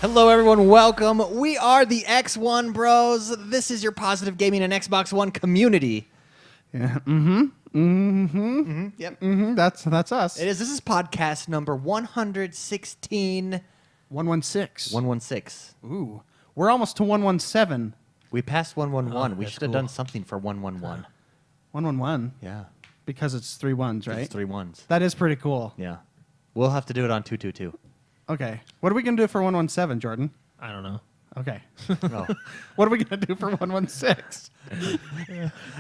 Hello, everyone. Welcome. We are the XoneBros. This is your positive gaming and Xbox One community. Yeah. Yep. That's us. It is. This is podcast number 116. 116. 116. Ooh. We're almost to 117. We passed 111. We that's should have cool. done something for 111. 111. Yeah. Because it's 3 ones, right? It's 3 ones. That is pretty cool. Yeah. We'll have to do it on 222. Okay. What are we going to do for 117, Jordan? I don't know. Okay. Oh. What are we going to do for 116?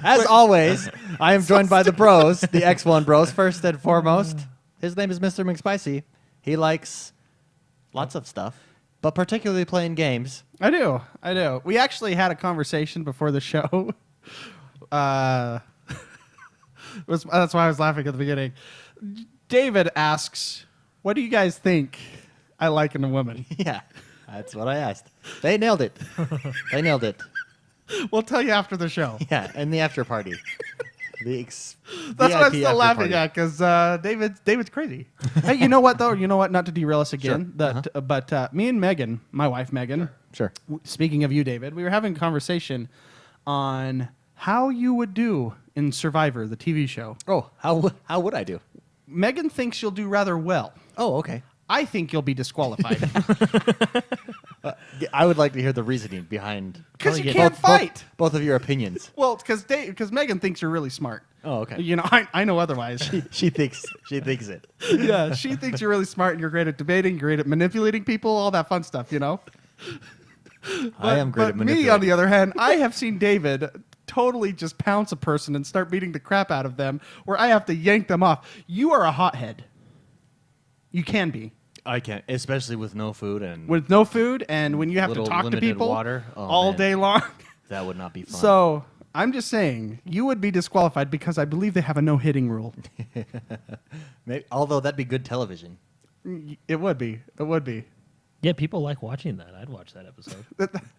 As always, I am joined by the bros, the X1 bros. First and foremost, his name is Mr. McSpicy. He likes lots of stuff, but particularly playing games. I do. We actually had a conversation before the show. That's why I was laughing at the beginning. David asks, what do you guys think I like in a woman? Yeah, that's what I asked. They nailed it. They nailed it. We'll tell you after the show. Yeah, and the after party. That's what I'm still laughing at because David's crazy. Hey, you know what though? You know what? Not to derail us again. Sure. But me and Megan, my wife Megan. Sure. Speaking of you, David, we were having a conversation on how you would do in Survivor, the TV show. Oh, how would I do? Megan thinks you'll do rather well. Oh, okay. I think you'll be disqualified I would like to hear the reasoning behind. because you can't both- fight. Both of your opinions. Well, because Megan thinks you're really smart. Oh, okay. You know, I know otherwise. She thinks it. Yeah, she thinks you're really smart and you're great at debating, you're great at manipulating people, all that fun stuff, you know? I am great at manipulating. Me, on the other hand, I have seen David totally just pounce a person and start beating the crap out of them where I have to yank them off. You are a hothead. You can be. I can't, especially with no food and With no food and when you have to Little talk to limited people water. Oh, all man. day long. that would not be fun. So I'm just saying, you would be disqualified because I believe they have a no-hitting rule. Maybe, although that'd be good television. It would be. It would be. Yeah, people like watching that. I'd watch that episode.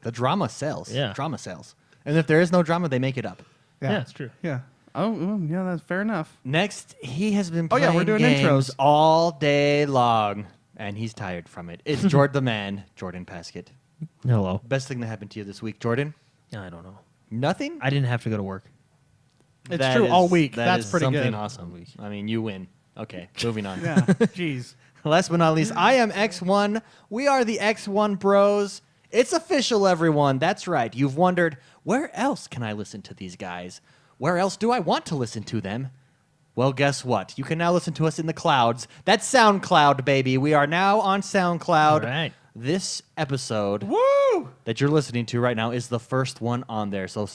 The drama sells. Yeah. Drama sells. And if there is no drama, they make it up. Yeah, it's true. Yeah. Oh, yeah, that's fair enough. Next, he has been Oh, playing yeah, we're doing games intros. all day long, and he's tired from it. It's Jordan the man, Jordan Paskett. Hello. Best thing that happened to you this week, Jordan? I don't know. Nothing? I didn't have to go to work. It's That true, is- all week. that That's is pretty something good. awesome. I mean, you win. Okay, moving on. Yeah, jeez. Last but not least, I am X1. We are the X1 Bros. It's official, everyone. That's right. You've wondered, where else can I listen to these guys? Where else do I want to listen to them? Well, guess what? You can now listen to us in the clouds. That's SoundCloud, baby. We are now on SoundCloud. All right. This episode Woo! that you're listening to right now is the first one on there. So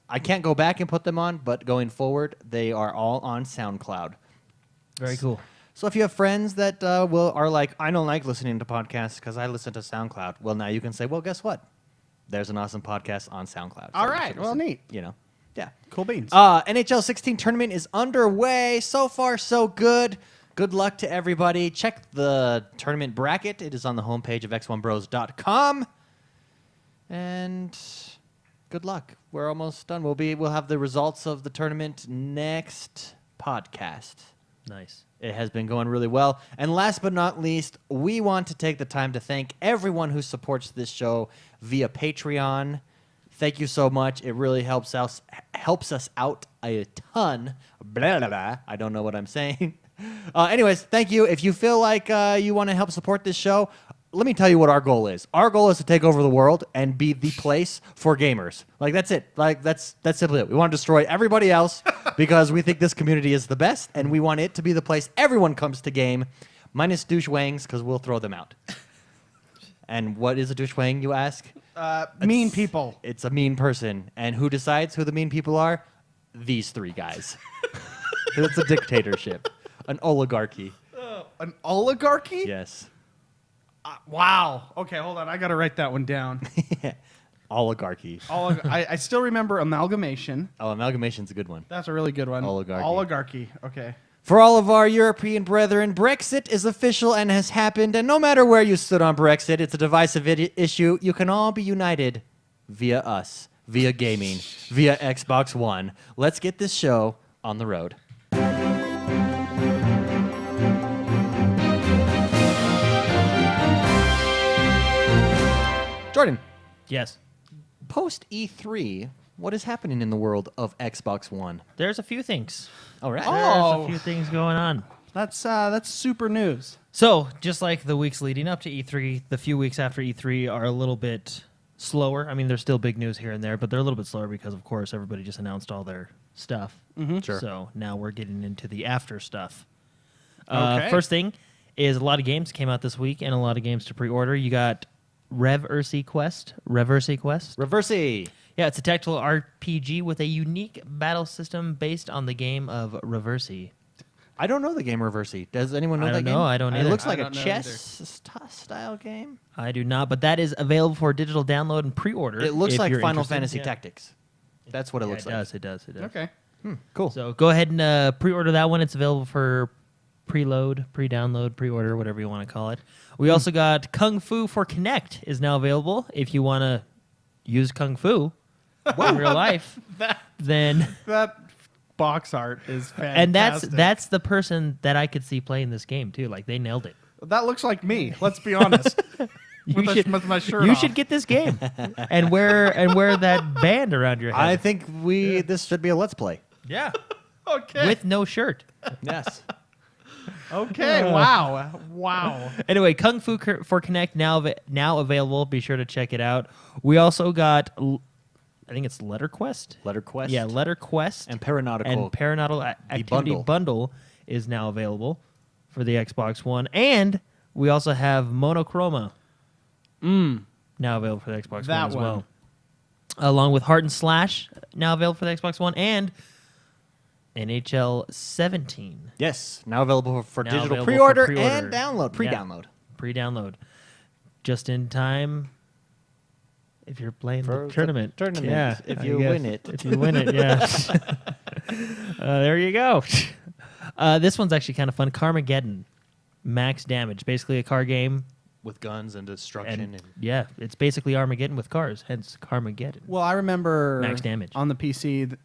I can't go back and put them on, but going forward, they are all on SoundCloud. Very cool. So if you have friends that are like, I don't like listening to podcasts because I listen to SoundCloud. Well, now you can say, well, guess what? There's an awesome podcast on SoundCloud. All you right. should Well, listen. neat. You know, yeah. Cool beans. NHL 16 tournament is underway. So far, so good. Good luck to everybody. Check the tournament bracket. It is on the homepage of x1bros.com. And good luck. We're almost done. We'll have the results of the tournament next podcast. Nice. It has been going really well. And last but not least, we want to take the time to thank everyone who supports this show via Patreon. Thank you so much. It really helps us out a ton. Blah, blah, blah. I don't know what I'm saying. Anyways, thank you. If you feel like you want to help support this show, let me tell you what our goal is. Our goal is to take over the world and be the place for gamers. Like, that's it. Like, that's simply it. We want to destroy everybody else because we think this community is the best, and we want it to be the place everyone comes to game, minus douche-wangs, because we'll throw them out. And what is a douche-wang, you ask? Mean people. It's a mean person. And who decides who the mean people are? These three guys. It's a dictatorship. An oligarchy. An oligarchy? Yes. Wow. Okay, hold on. I got to write that one down. Oligarchy. I still remember amalgamation. Oh, amalgamation's a good one. That's a really good one. Oligarchy. Oligarchy. Okay. For all of our European brethren, Brexit is official and has happened, and no matter where you stood on Brexit, it's a divisive issue. You can all be united via us, via gaming, via Xbox One. Let's get this show on the road. Jordan, Yes. post E3, what is happening in the world of Xbox One? There's a few things. All right. Oh. There's a few things going on. That's super news. So, just like the weeks leading up to E3, the few weeks after E3 are a little bit slower. I mean, there's still big news here and there, but they're a little bit slower because, of course, everybody just announced all their stuff. Sure. So now we're getting into the after stuff. Okay. First thing is a lot of games came out this week and a lot of games to pre-order. You got Reversi Quest. Reversey. Yeah, it's a tactical RPG with a unique battle system based on the game of Reversi. I don't know the game Reversey. Does anyone know I that don't game? know. I don't It either. looks I like a don't know chess style game. I do not, but that is available for digital download and pre-order. It looks if like you're Final interested. Fantasy Yeah. Tactics. That's what it Yeah, looks it like. does. It does. It does. Okay. Cool. So go ahead and pre-order that one. It's available for preload, pre-download, pre-order, whatever you want to call it. We also got Kung Fu for Kinect is now available. If you want to use Kung Fu in real life, then That box art is fantastic. and that's the person that I could see playing this game too. Like they nailed it. That looks like me. Let's be honest. with my shirt You off. should get this game and wear that band around your head. I think this should be a Let's Play. yeah, Okay. with no shirt. Yes. Okay. Wow. Anyway, Kung Fu for Kinect now available. Be sure to check it out. We also got, I think it's Letter Quest. Letter Quest. Yeah, Letter Quest And Paranautical. and Paranautical Activity Bundle. Bundle is now available for the Xbox One, and we also have Monochroma now available for the Xbox That One as one. well, along with Heart and Slash now available for the Xbox One, and NHL 17 Yes. Now available for Now digital available for pre-order pre-order. and download. Yeah. Pre-download. pre-download, just in time. If you're playing For the the tournament, tournament, yeah, if I you guess. win it. if you win it, yeah. There you go. This one's actually kind of fun. Carmageddon, max damage, basically a car game, With guns and destruction. and And yeah, it's basically Armageddon with cars. Hence Carmageddon. Well, I remember Max damage. on the PC,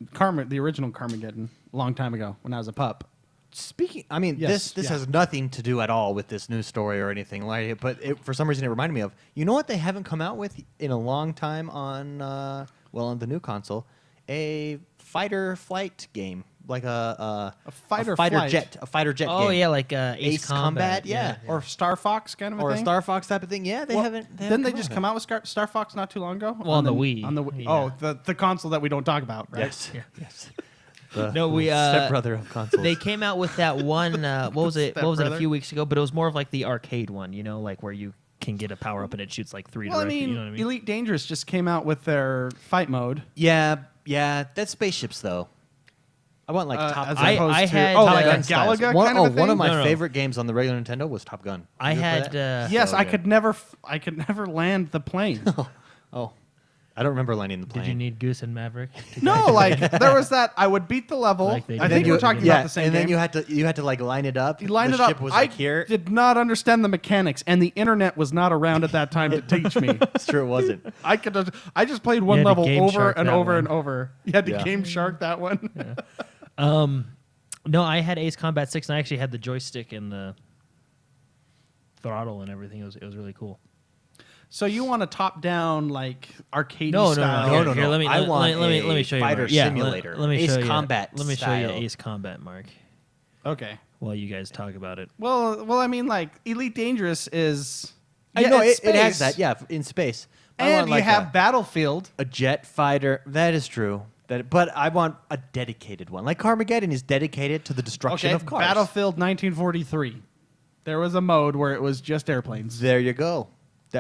the original Carmageddon, a long time ago when I was a pup. Speaking, I mean, Yes, this yeah. has nothing to do at all with this news story or anything like it. But for some reason, it reminded me of. You know what they haven't come out with in a long time on on the new console, a fighter flight game like a fighter fighter flight? jet Oh game. yeah, like Ace Ace Combat, yeah. Or Star Fox kind of a or a thing. Star Fox type of thing. Yeah, they Well, haven't. Didn't they just come out with Star Fox not too long ago? Well, on the Wii. On the Wii. Yeah. Oh, the console that we don't talk about, right? Yes. Yeah. Yes. The No, we stepbrother of consoles. They came out with that one. What was it? What was it? A Stepbrother. few weeks ago, but it was more of like the arcade one. You know, like where you can get a power up and it shoots like three Well, I directly. mean, You know what I mean? Elite Dangerous just came out with their fight mode. yeah, that's spaceships though. I want like Top. as I- opposed I to had, like uh, a Galaga One, kind of a thing. one of my No. favorite games on the regular Nintendo was Top Gun. I You ever play had. that? Yes, So I good. could never land the plane. Oh, I don't remember landing the plane. Did you need Goose and Maverick? No, like there was that. I would beat the level. Like they I did. think you- we're talking yeah, about the same and game. then you had to like line it up. You line the it up. ship was I like here. did not understand the mechanics, and the internet was not around at that time to teach me. It's true, it wasn't. I just played one You had to level Game over Shark and that over one. and over. You had to Yeah. Game Shark that one. No, I had Ace Combat 6, and I actually had the joystick and the throttle and everything. It was really cool. So you want a top-down like arcade No, style? No, Here, no, here, no. let me I want let me a show you fighter Mark. Yeah, simulator. Let me Ace show you. Combat Let me show you style. Ace Combat, Mark. Okay. While you guys talk about it. Well, I mean, like Elite Dangerous is. I know it's it has space, that. Yeah, in space. I and want, you like, have Battlefield. a jet fighter. That is true. But I want a dedicated one. Like Carmageddon is dedicated to the destruction Okay, of cars. Battlefield 1943. There was a mode where it was just airplanes. There you go.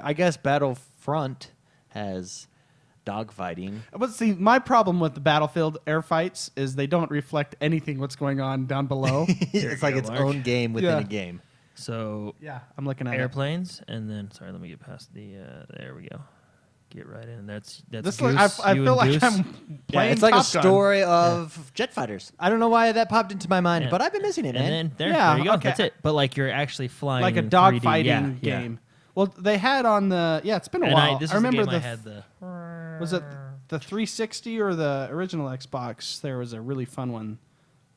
I guess Battlefront has dogfighting. But see, my problem with the Battlefield air fights is they don't reflect anything what's going on down below. It's like go, its Mark. own game within Yeah. a game. So Yeah, I'm looking at it. airplanes, and then sorry, let me get past the. There we go. Get right in. That's This Goose, I you feel and like Goose. I'm Yeah, playing. it's like Top a Gun. story of jet fighters. I don't know why that popped into my mind, Yeah. but I've been missing it, man. And then there, Yeah, there you go. okay. That's it. But like you're actually flying like a in 3D. dogfighting Yeah, yeah. game. Well, they had on the it's been a And while. this I is remember the game the I had the. was it the 360 or the original Xbox? There was a really fun one.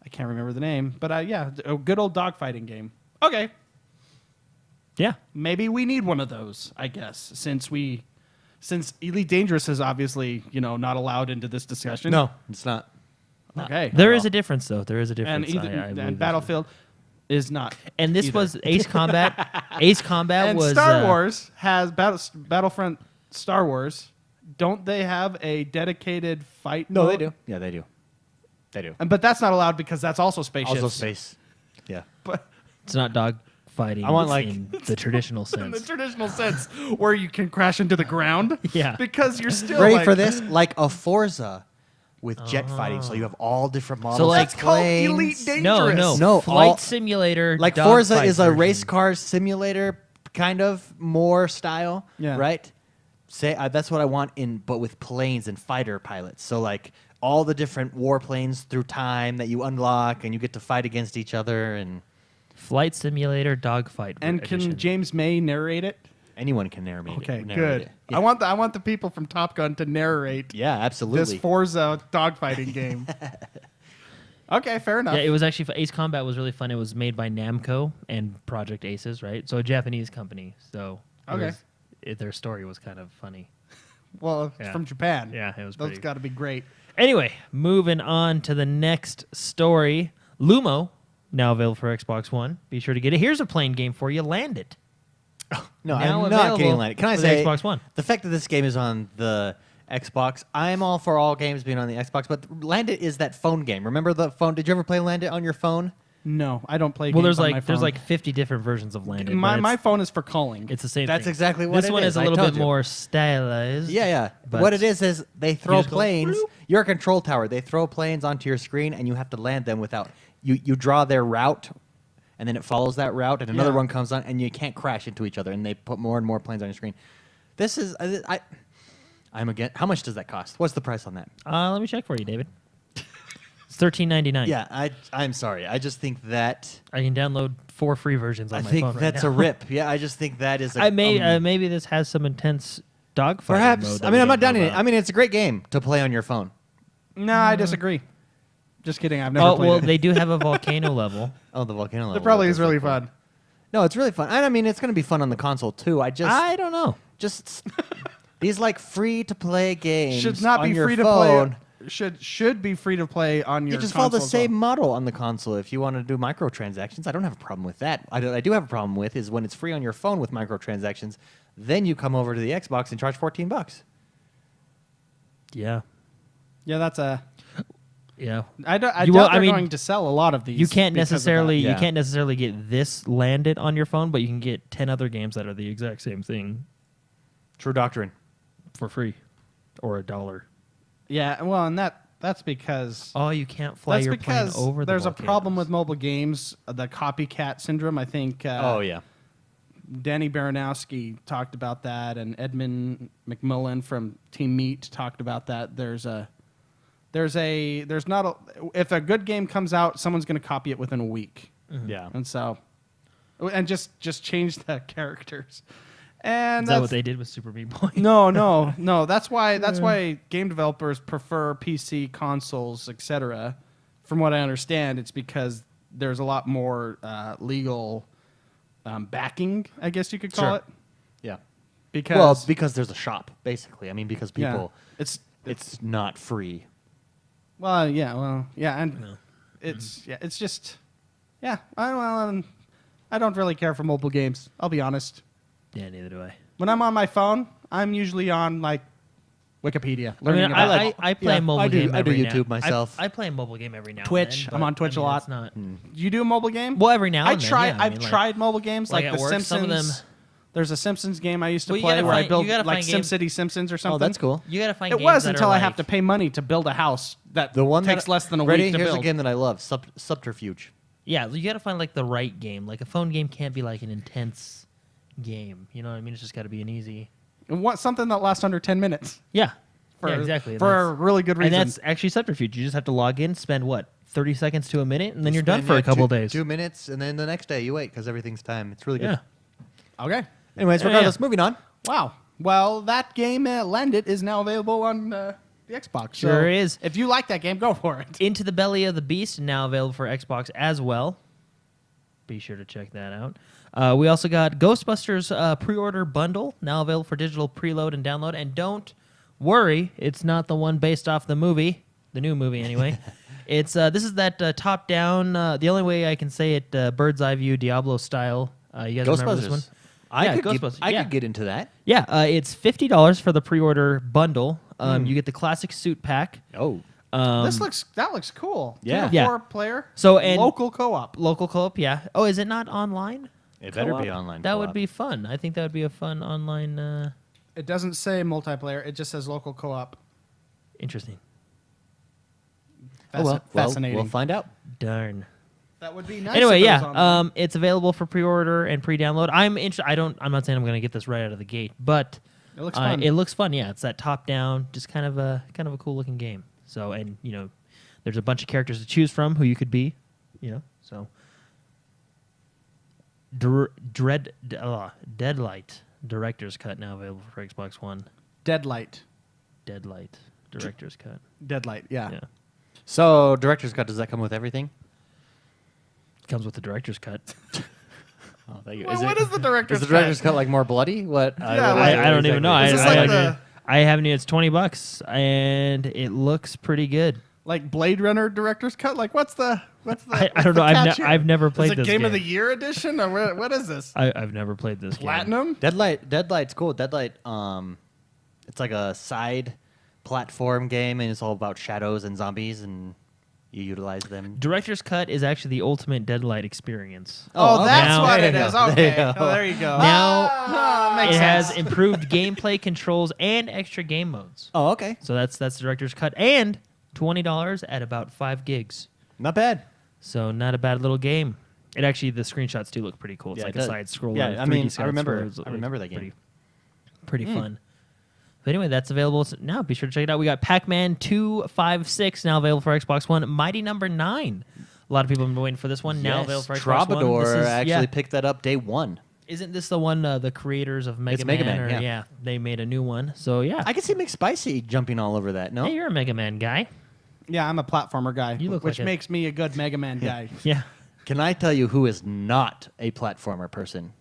I can't remember the name, but yeah, a good old dogfighting game. Okay, Yeah. maybe we need one of those. I guess since since Elite Dangerous is obviously, not allowed into this discussion. No, it's not. Okay. There is a difference, though. There is a And difference. I believe and Battlefield is not. And this either. was Ace Combat. Ace Combat And was Star Wars has Battlefront Star Wars. Don't they have a dedicated fight No, mode? they do. Yeah, they do. They do. But that's not allowed because that's also spaceships. Also space. Yeah. But It's not dog fighting. I want, it's like- in the traditional in the sense. traditional sense, where you can crash into the ground. Yeah. Because you're still Ready like, for this? Like a Forza with jet fighting. So you have all different models. like- That's called planes. Elite Dangerous. No, No, Flight all- Simulator. Like dog Forza fight is a version. race car simulator, kind of more style. Yeah. Right. Say that's what I want but with planes and fighter pilots. So like all the different warplanes through time that you unlock, and you get to fight against each other, and Flight Simulator dogfight. And can edition. James May narrate it? anyone can narrate Okay, it. good. It. Yeah. I want the people from Top Gun to narrate Yeah, this absolutely. Forza dogfighting game. Okay, fair enough. Yeah, it was actually Ace Combat was really fun. It was made by Namco and Project Aces, right? So a Japanese company. So Okay. their story was kind of funny. Well, it's Yeah. from Japan. Yeah, it was Those pretty- got to be great. Anyway, moving on to the next story. Lumo, now available for Xbox One. Be sure to get it. Here's a playing game for you. Land It. No, Now I'm not available getting Landed. Can I for the say Xbox One. the fact that this game is on the Xbox, I'm all for all games being on the Xbox, but Landed is that phone game. Remember the phone? Did you ever play Landed on your phone? No, I don't play Well, games there's on my like there's phone. like 50 different versions of Land It. my, but my it's, phone is for calling. it's the same That's thing. exactly what this it one is a I little told bit you. more stylized. Yeah, yeah. but What it is they throw just go planes. bloop. You're a control tower. They throw planes onto your screen, and you have to land them without you draw their route, and then it follows that route, and another Yeah. one comes on, and you can't crash into each other. And they put more and more planes on your screen. This is I'm again. How much does that cost? What's the price on that? Let me check for you, David. It's $13.99. Yeah, I'm sorry. I just think that I can download 4 free versions on I my think phone right that's now. a rip. Yeah, I just think that is a I may maybe this has some intense dogfighting perhaps. mode that I we mean, I'm not don't know doubting it. about. I mean, it's a great game to play on your phone. No, I disagree. Just kidding. I've never Oh played well, it. they do have a volcano level. Oh, the volcano level. It probably that is does really look cool. fun. No, it's really fun. And I mean, it's going to be fun on the console too. I I don't know. just these like free to play games Should not on be your free to phone. play. Should be free to play on your. You just follow the console as same well. model on the console if you want to do microtransactions. I don't have a problem with that. I do have a problem with is when it's free on your phone with microtransactions, then you come over to the Xbox and charge $14. Yeah. Yeah, that's a. Yeah. I doubt You will- they're I mean, going to sell a lot of these. You can't because of that. necessarily Yeah. you can't necessarily get this landed on your phone, but you can get 10 other games that are the exact same thing True doctrine. for free or $1. Yeah, well, and that's because. Oh, you can't fly That's your plane because over the there's a problem volcanoes. with mobile games, the copycat syndrome. I think. Oh yeah. Danny Baranowski talked about that, and Edmund McMillan from Team Meat talked about that. There's not a, if a good game comes out, someone's going to copy it within a week, Yeah. and so, and just change the characters, and Is that that's, what they did with Super Meat Boy? no. That's why game developers prefer PC consoles, etc. From what I understand, it's because there's a lot more legal backing, I guess you could call Sure. it. Yeah. Because because there's a shop, basically. I mean, because people, yeah, it's not free. and No. it's just I don't really care for mobile games. I'll be honest. Yeah, neither do I. When I'm on my phone, I'm usually on like Wikipedia. I mean, learning about I play yeah, a mobile I do- game I do every now- YouTube myself. I play a mobile game every now Twitch. and then. I'm but, on Twitch I mean, a lot. it's not, You do a mobile game? well, every now and then. try. yeah. I I've mean, like- tried mobile games like like, at The work, Simpsons. some of them- There's a Simpsons game I used to Well, you play gotta where I find- build you gotta like find games- SimCity Simpsons or something. Oh, that's cool. You gotta find It games was that until are I have like- to pay money to build a house that The one takes that less than a ready? week to Here's build. a game that I love, Subterfuge. Yeah, you gotta find like the right game. Like a phone game can't be like an intense game. You know what I mean? It's just gotta be an easy. And want something that lasts under 10 minutes. Yeah. For, Yeah, exactly. For a That's- really good reason. And that's actually subterfuge. You just have to log in, spend what, 30 seconds to a minute, and then you're done Spend, for yeah, a couple 2 days. 2 minutes, and then the next day you wait because everything's time. It's really good. Yeah. Okay. Anyways, Yeah, regardless, yeah. moving on. Wow. Well, that game, Lend It, is now available on the Xbox. So Sure is. If you like that game, go for it. Into the Belly of the Beast, now available for Xbox as well. Be sure to check that out. We also got Ghostbusters pre-order bundle, now available for digital preload and download. And don't worry, it's not the one based off the movie, the new movie anyway. It's this is that top-down. The only way I can say it, bird's eye view Diablo style. You guys remember this one? I Ghostbusters. could get into that. Yeah, it's $50 for the pre-order bundle. You get the classic suit pack. Oh. That looks cool. Yeah. 2 to 4 player. So and local co-op. local co-op, yeah. Oh, is it not online? It better Co-op? be online. That would co-op. be fun. I think that would be a fun online. It doesn't say multiplayer. It just says local co-op. Interesting. Fascinating. We'll find out. Darn. That would be nice. Anyway, if it was yeah. online. It's available for pre-order and pre-download. I'm not saying I'm going to get this right out of the gate, but It looks fun. It looks fun. Yeah, it's that top-down, just kind of a cool looking game. So, and there's a bunch of characters to choose from who you could be. So. Deadlight Director's Cut now available for Xbox One. Deadlight. Deadlight Director's Cut. Deadlight. Yeah. Yeah. So, director's cut, does that come with everything? Comes with the Director's Cut. Oh, thank you. Well, what is the director's Is the director's cut like more bloody? What? Yeah, I don't even know. Is this like the- I haven't. It's $20 and it looks pretty good. Like Blade Runner director's cut. Like what's the? I don't know. I've never played is it this game game. of the year edition or what is this? I've never played this game. Platinum. Deadlight's cool. Deadlight, it's like a side platform game, and it's all about shadows and zombies, and you utilize them. Director's Cut is actually the ultimate Deadlight experience. Oh, okay. that's Now- what There it you is. go. Okay. There you go. Oh, there you go. Now makes it has sense. improved gameplay controls and extra game modes. Oh, okay. So that's the Director's Cut and $20 at about 5 gigs. Not bad. So not a bad little game. It actually, the screenshots do look pretty cool. It's Yeah, like it a does. side scroller. Yeah, I 3D mean, side I remember scroller. that game. Pretty fun. But anyway, that's available now. Be sure to check it out. We got Pac-Man 256 now available for Xbox One. Mighty Number 9. A lot of people have been waiting for this one. Now available for Xbox One. Troubadour This is- actually picked that up day one. Isn't this the one the creators of Mega It's Mega Man, or, yeah. they made a new one. So yeah. I can see McSpicy jumping all over that. No, Hey, you're a Mega Man guy. Yeah, I'm a platformer guy, You look which like a- makes me a good Mega Man guy. Yeah. can I tell you who is not a platformer person?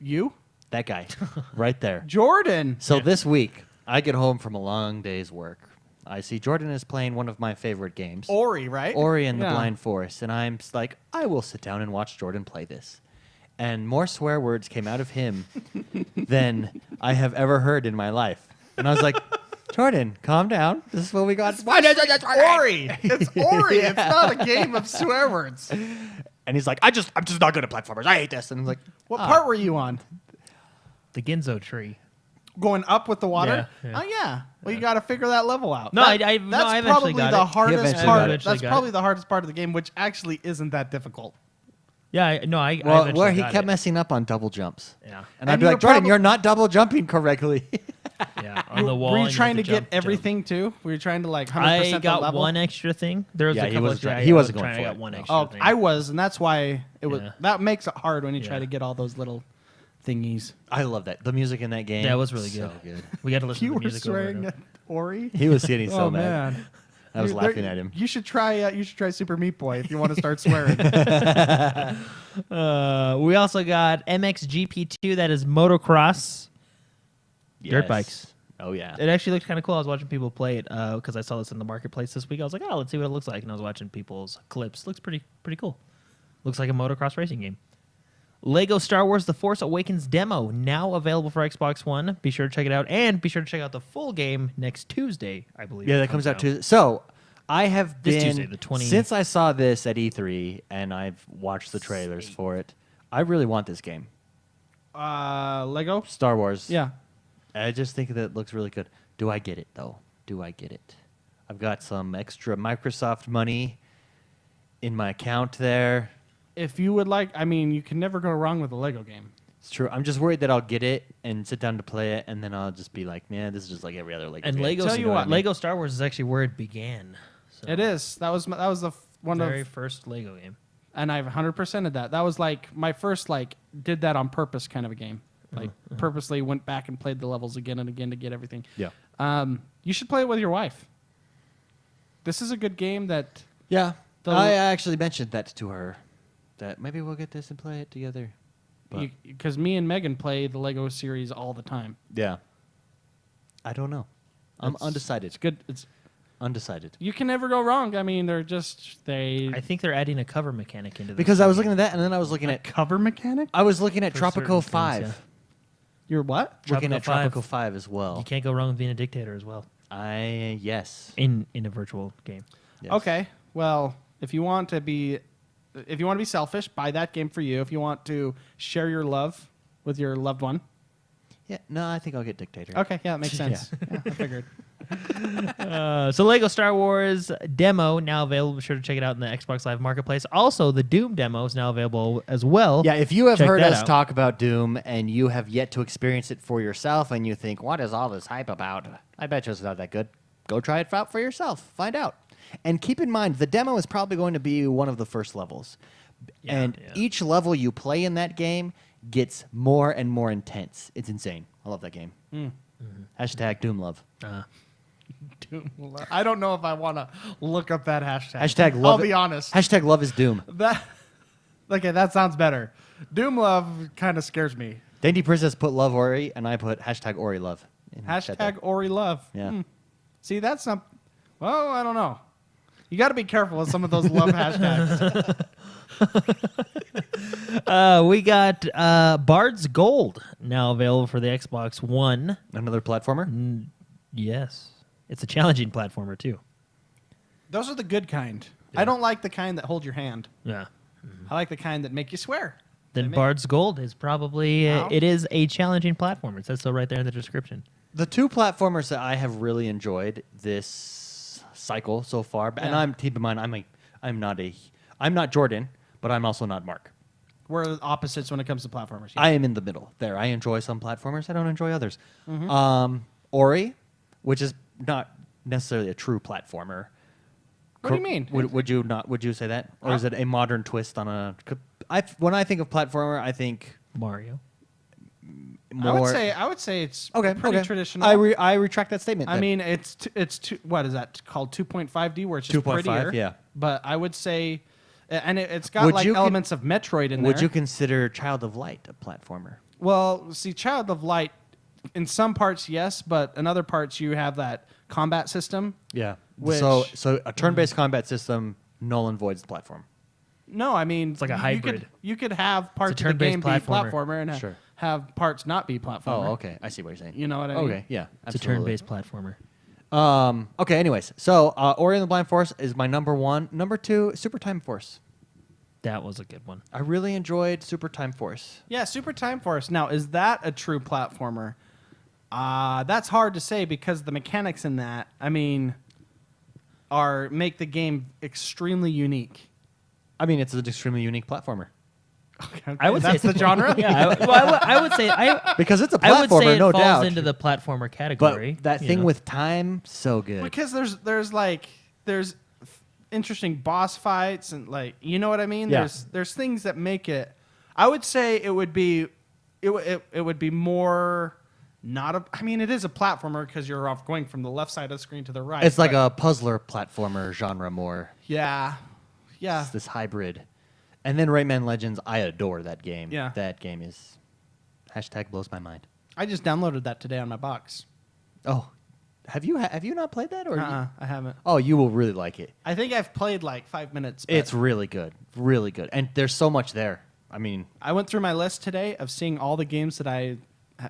You, That guy, right there. Jordan. So this week, I get home from a long day's work. I see Jordan is playing one of my favorite games, Ori, right? Ori and the Yeah. Blind Forest, and I'm just like, I will sit down and watch Jordan play this. And more swear words came out of him than I have ever heard in my life. And I was like, Jordan, calm down. This is what we got. Ori. It's Ori. Yeah. It's not a game of swear words. And he's like, I'm just not good at platformers. I hate this. And I'm like, What "Ah." part were you on? The Ginzo tree. Going up with the water? Yeah, yeah. Oh yeah. Well, you got to figure that level out. No, That- I that's eventually probably got the it. hardest eventually part. got it. Eventually That's got probably it. the hardest part of the game, which actually isn't that difficult. Yeah, I Well, eventually where he got kept it. messing up on double jumps. Yeah. And And I'd be you like, were Jordan, probab- you're not double jumping correctly. Yeah, on the wall. Were you and trying to have get jump. everything too? Were you trying to like 100% I the got level? one extra thing. There was Yeah, a he couple wasn't extra. trying- he wasn't going I for got it. one extra Oh, thing. I was, and that's why it was. Yeah. That makes it hard when you try Yeah. to get all those little thingies. I love that. The music in that game. That was really so good. We got to listen You to were the music over and swearing over. at Ori. He was getting so Oh mad. man, I was You- laughing there- at him. You should try. You should try Super Meat Boy if you want to start swearing. We also got MXGP2. That is motocross. Dirt Yes. bikes. Oh, yeah. It actually looks kind of cool. I was watching people play it because I saw this in the marketplace this week. I was like, oh, let's see what it looks like. And I was watching people's clips. Looks pretty cool. Looks like a motocross racing game. Lego Star Wars The Force Awakens demo now available for Xbox One. Be sure to check it out. And be sure to check out the full game next Tuesday, I believe. Yeah, it that comes out Tuesday. So I have This been, Tuesday, the 20 since I saw this at E3 and I've watched the trailers for it, I really want this game. Lego. Star Wars. Yeah. I just think that it looks really good. Do I get it, though? Do I get it? I've got some extra Microsoft money in my account there. If you would like, I mean, you can never go wrong with a Lego game. It's true. I'm just worried that I'll get it and sit down to play it, and then I'll just be like, man, this is just like every other Lego And game. Lego, Tell you what, Lego Star Wars is actually where it began. So It is. That was the one very of, first Lego game. and I've 100%ed that. That was like my first did that on purpose kind of a game. Like purposely went back and played the levels again and again to get everything. Yeah. You should play it with your wife. This is a good game that Yeah. The- I actually mentioned that to her. that maybe we'll get this and play it together. But Because me and Megan play the Lego series all the time. yeah, I don't know. I'm undecided. It's good. It's Undecided. You can never go wrong. I mean, they I think they're adding a cover mechanic into this. Because I was looking at that, and then I was looking at cover mechanic. I was looking at For Tropico certain things, 5. yeah. You're what? Looking Tropico at 5. Tropico 5 as well. You can't go wrong with being a dictator as well Yes. in a virtual game. Yes. Okay. Well, if you want to be selfish, buy that game for you. If you want to share your love with your loved one. Yeah. No, I think I'll get dictator. Okay, yeah, that makes sense. Yeah, I figured. So Lego Star Wars demo now available. Be sure to check it out in the Xbox Live Marketplace. Also, the Doom demo is now available as well. Yeah, if you have Check heard that us out. talk about Doom and you have yet to experience it for yourself and you think, what is all this hype about? I bet you it's not that good. Go try it out for yourself. Find out. And keep in mind, the demo is probably going to be one of the first levels. Yeah, and yeah. each level you play in that game gets more and more intense. It's insane. I love that game. Hashtag Doom love. Doom. I don't know if I want to look up that hashtag. Hashtag love. I'll be honest. Hashtag love is Doom. Okay, that sounds better. Doom love kind of scares me. Dainty Princess put love Ori, and I put hashtag Ori love. in chat there. Hashtag Ori love. Yeah. See, that's not. Well, I don't know. You got to be careful with some of those love hashtags. We got Bard's Gold now available for the Xbox One. Another platformer? Yes. It's a challenging platformer, too. Those are the good kind. Yeah. I don't like the kind that hold your hand. Yeah. I like the kind that make you swear. Then Bard's Gold is probably, Wow. it is a challenging platformer. It says so right there in the description. The two platformers that I have really enjoyed this cycle so far, and Yeah. keep in mind I'm not Jordan, but I'm also not Mark. We're opposites when it comes to platformers. Yeah. I am in the middle. There, I enjoy some platformers. I don't enjoy others. Ori, which is not necessarily a true platformer. What do you mean? Would you not? Would you say that, or is it a modern twist on a? When I think of platformer, I think Mario. more. I would say it's okay, pretty okay. traditional. I retract that statement. I then. mean, it's what is that called 2.5D, where it's just 2.5, prettier. yeah. But I would say, and it's got Would like you con- elements of Metroid in there. Would you consider Child of Light a platformer? Well, see, Child of Light, in some parts, yes, but in other parts, you have that combat system. Yeah. Which- So a turn-based combat system null and voids the platform. No, I mean, It's like a hybrid. You could have parts of the turn-based game platformer. be platformer and Sure. have parts not be platformer. Oh, okay. I see what you're saying. You know what I mean? Okay, yeah. It's a absolutely. turn-based platformer. Okay, anyways. So Ori and the Blind Forest is my number one. Number two, Super Time Force. That was a good one. I really enjoyed Super Time Force. Yeah, Super Time Force. Now, is that a true platformer? That's hard to say because the mechanics in that, I mean, make the game extremely unique. I mean, it's an extremely unique platformer. Okay, I would that's say the genre. Yeah, I would say Because it's a I would say platformer, it no falls doubt. into the platformer category. But that you thing know. with time, so good. Because there's interesting boss fights and you know what I mean. Yeah. There's things that make it. I would say it would be more not a. I mean, it is a platformer because you're going from the left side of the screen to the right. It's like but- a puzzler platformer genre more. yeah. It's this hybrid. And then Rayman Legends, I adore that game. Yeah. That game is hashtag blows my mind. I just downloaded that today on my box. Oh, have you not played that? Or I haven't. Oh, you will really like it. I think I've played like 5 minutes. But It's really good, and there's so much there. I mean, I went through my list today of seeing all the games that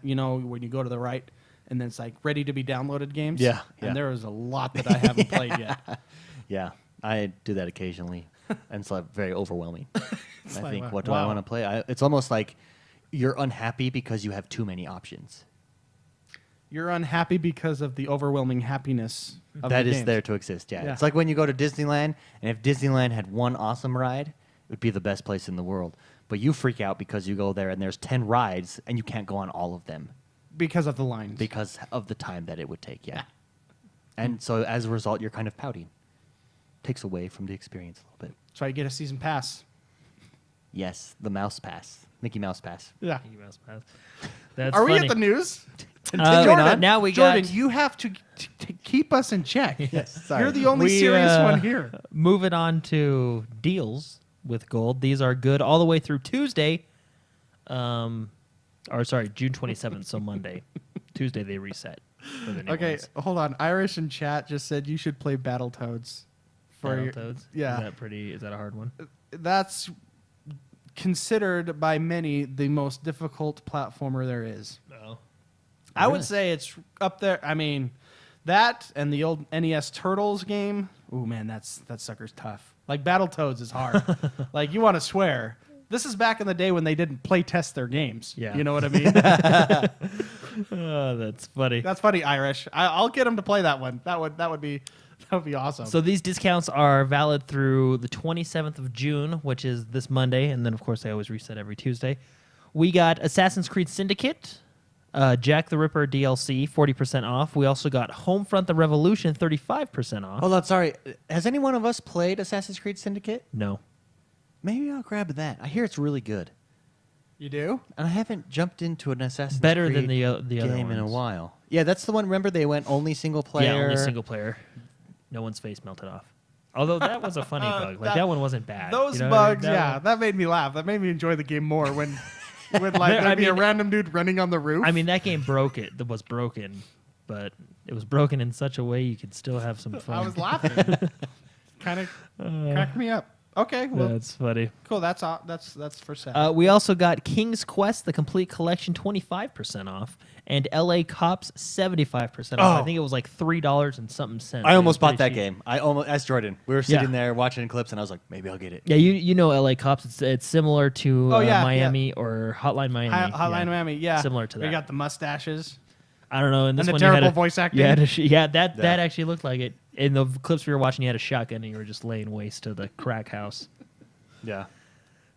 when you go to the right, and then it's like ready to be downloaded games. Yeah, And yeah. there was a lot that I haven't played yet. yeah, I do that occasionally, and it's like very overwhelming. I like, think, wow. what do I want to play? It's almost like you're unhappy because you have too many options. You're unhappy because of the overwhelming happiness of That the is games. there to exist. Yeah. Yeah. It's like when you go to Disneyland, and if Disneyland had one awesome ride, it would be the best place in the world. But you freak out because you go there and there's 10 rides and you can't go on all of them because of the lines. because of the time that it would take. Yeah. And so as a result, you're kind of pouting. Takes away from the experience a little bit. So I get a season pass. Yes, the Mouse Pass, Mickey Mouse Pass. Yeah. That's Are we funny. at the news? Continuing on. Now we Jordan, got you have to keep us in check. Yes, sorry. You're the only We, serious one here. moving on to deals. with gold. These are good all the way through Tuesday. June 27th, so Monday. Tuesday they reset. For the new Okay, ones. hold on. Irish in chat just said you should play Battletoads. Battletoads? Yeah. Is that a hard one? That's considered by many the most difficult platformer there is. No. I would Really? say it's up there. I mean, that and the old NES Turtles game. Ooh, man, that sucker's tough. Like Battletoads is hard. Like you want to swear. This is back in the day when they didn't play test their games. Yeah. You know what I mean? Oh, that's funny. That's funny, Irish. I'll get them to play that one. That would be awesome. So these discounts are valid through the 27th of June, which is this Monday, and then of course they always reset every Tuesday. We got Assassin's Creed Syndicate, Jack the Ripper DLC, 40% off. We also got Homefront: The Revolution, 35% off. Hold on, sorry. Has any one of us played Assassin's Creed Syndicate? No. Maybe I'll grab that. I hear it's really good. you do? And I haven't jumped into an Assassin's Better Creed than the other game in a ones. while. Yeah, that's the one. Remember, they went only single player. Yeah, only single player. No one's face melted off. Although that was a funny bug. Like that one wasn't bad. Those You know what I mean? bugs, That yeah, one- that made me laugh. That made me enjoy the game more when like I there'd be a mean- random dude running on the roof. I mean, that game broke it. That was broken, but it was broken in such a way you could still have some fun. I was laughing. Kind of cracked me up. Okay, well, That's funny. cool. That's for sale. We also got King's Quest, the complete collection, 25% off, and LA Cops, 75% off. I Oh. think it was like $3 and something cents. I It was almost bought pretty that cheap. game. I almost asked Jordan. We were sitting Yeah. there watching clips, and I was like, maybe I'll get it. Yeah, you know LA Cops. It's similar to Oh, yeah, Miami or Hotline Miami. Hotline Miami, yeah, Similar to We that. got the mustaches. I don't know. In this And the one, you had terrible a- voice acting. You had that Yeah. actually looked like it. In the clips we were watching, you had a shotgun and you were just laying waste to the crack house. Yeah.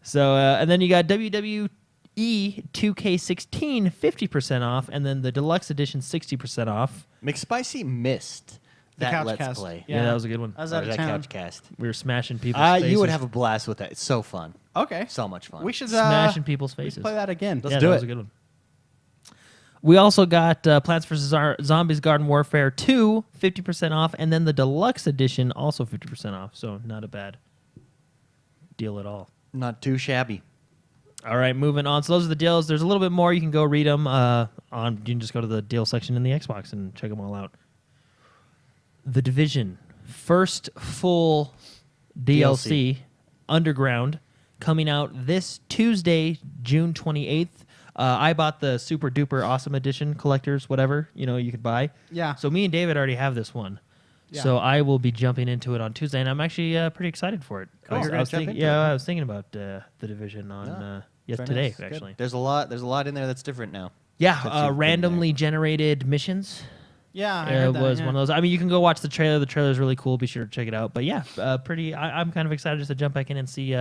So, and then you got WWE 2K16, 50% off, and then the deluxe edition, 60% off. McSpicy missed The that Couch Let's Cast. Play. Yeah, that was a good one. I was Or out of that town. Couch Cast. We were smashing people's faces. You would have a blast with that. It's so fun. Okay, So much fun. we should smashing people's we should faces. play that again. Let's yeah, do that it. was a good one. We also got Plants vs. Zombies Garden Warfare 2, 50% off, and then the deluxe edition, also 50% off. So not a bad deal at all. Not too shabby. All right, moving on. So those are the deals. There's a little bit more. You can go read them on. You can just go to the deal section in the Xbox and check them all out. The Division, first full DLC, Underground, coming out this Tuesday, June 28th. I bought the super duper awesome edition, collectors, whatever you could buy. Yeah. So me and David already have this one. Yeah. So I will be jumping into it on Tuesday, and I'm actually pretty excited for it. Cool. You're gonna jump into it. I was thinking about the Division on Very today nice. Good. actually. There's a lot in there that's different now. Yeah, Since you've been randomly generated missions. Yeah, I It heard that, was yeah. one of those. I mean, you can go watch the trailer. The trailer is really cool. Be sure to check it out. But yeah, pretty. I'm kind of excited just to jump back in and see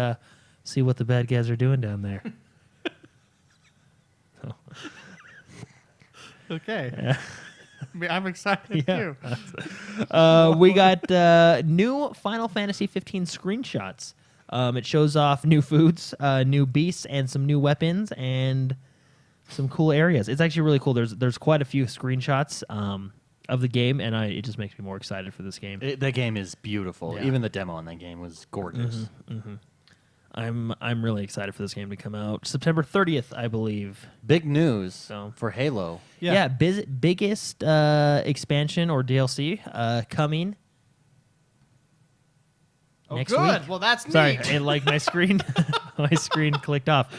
what the bad guys are doing down there. Okay. Yeah. I'm excited Yeah. too. We got new Final Fantasy 15 screenshots. It shows off new foods, new beasts, and some new weapons and some cool areas. It's actually really cool. There's quite a few screenshots of the game, and it just makes me more excited for this game. That game is beautiful. Yeah. Even the demo on that game was gorgeous. I'm really excited for this game to come out September 30th, I believe. Big news So- for Halo. Yeah, biggest expansion or DLC coming Oh, next good. week. Well, that's Sorry, neat. and like my screen, my screen clicked off.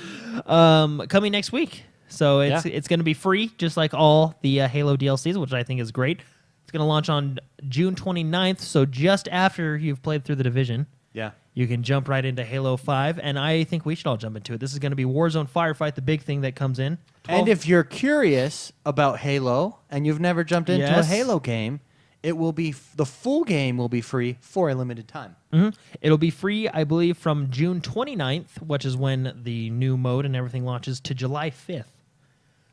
Coming next week, so it's going to be free, just like all the Halo DLCs, which I think is great. It's going to launch on June 29th, so just after you've played through the Division, Yeah. you can jump right into Halo 5, and I think we should all jump into it. This is going to be Warzone Firefight, the big thing that comes in. And if you're curious about Halo and you've never jumped into a Yes. Halo game, it will be the full game will be free for a limited time. It'll be free, I believe, from June 29th, which is when the new mode and everything launches, to July 5th.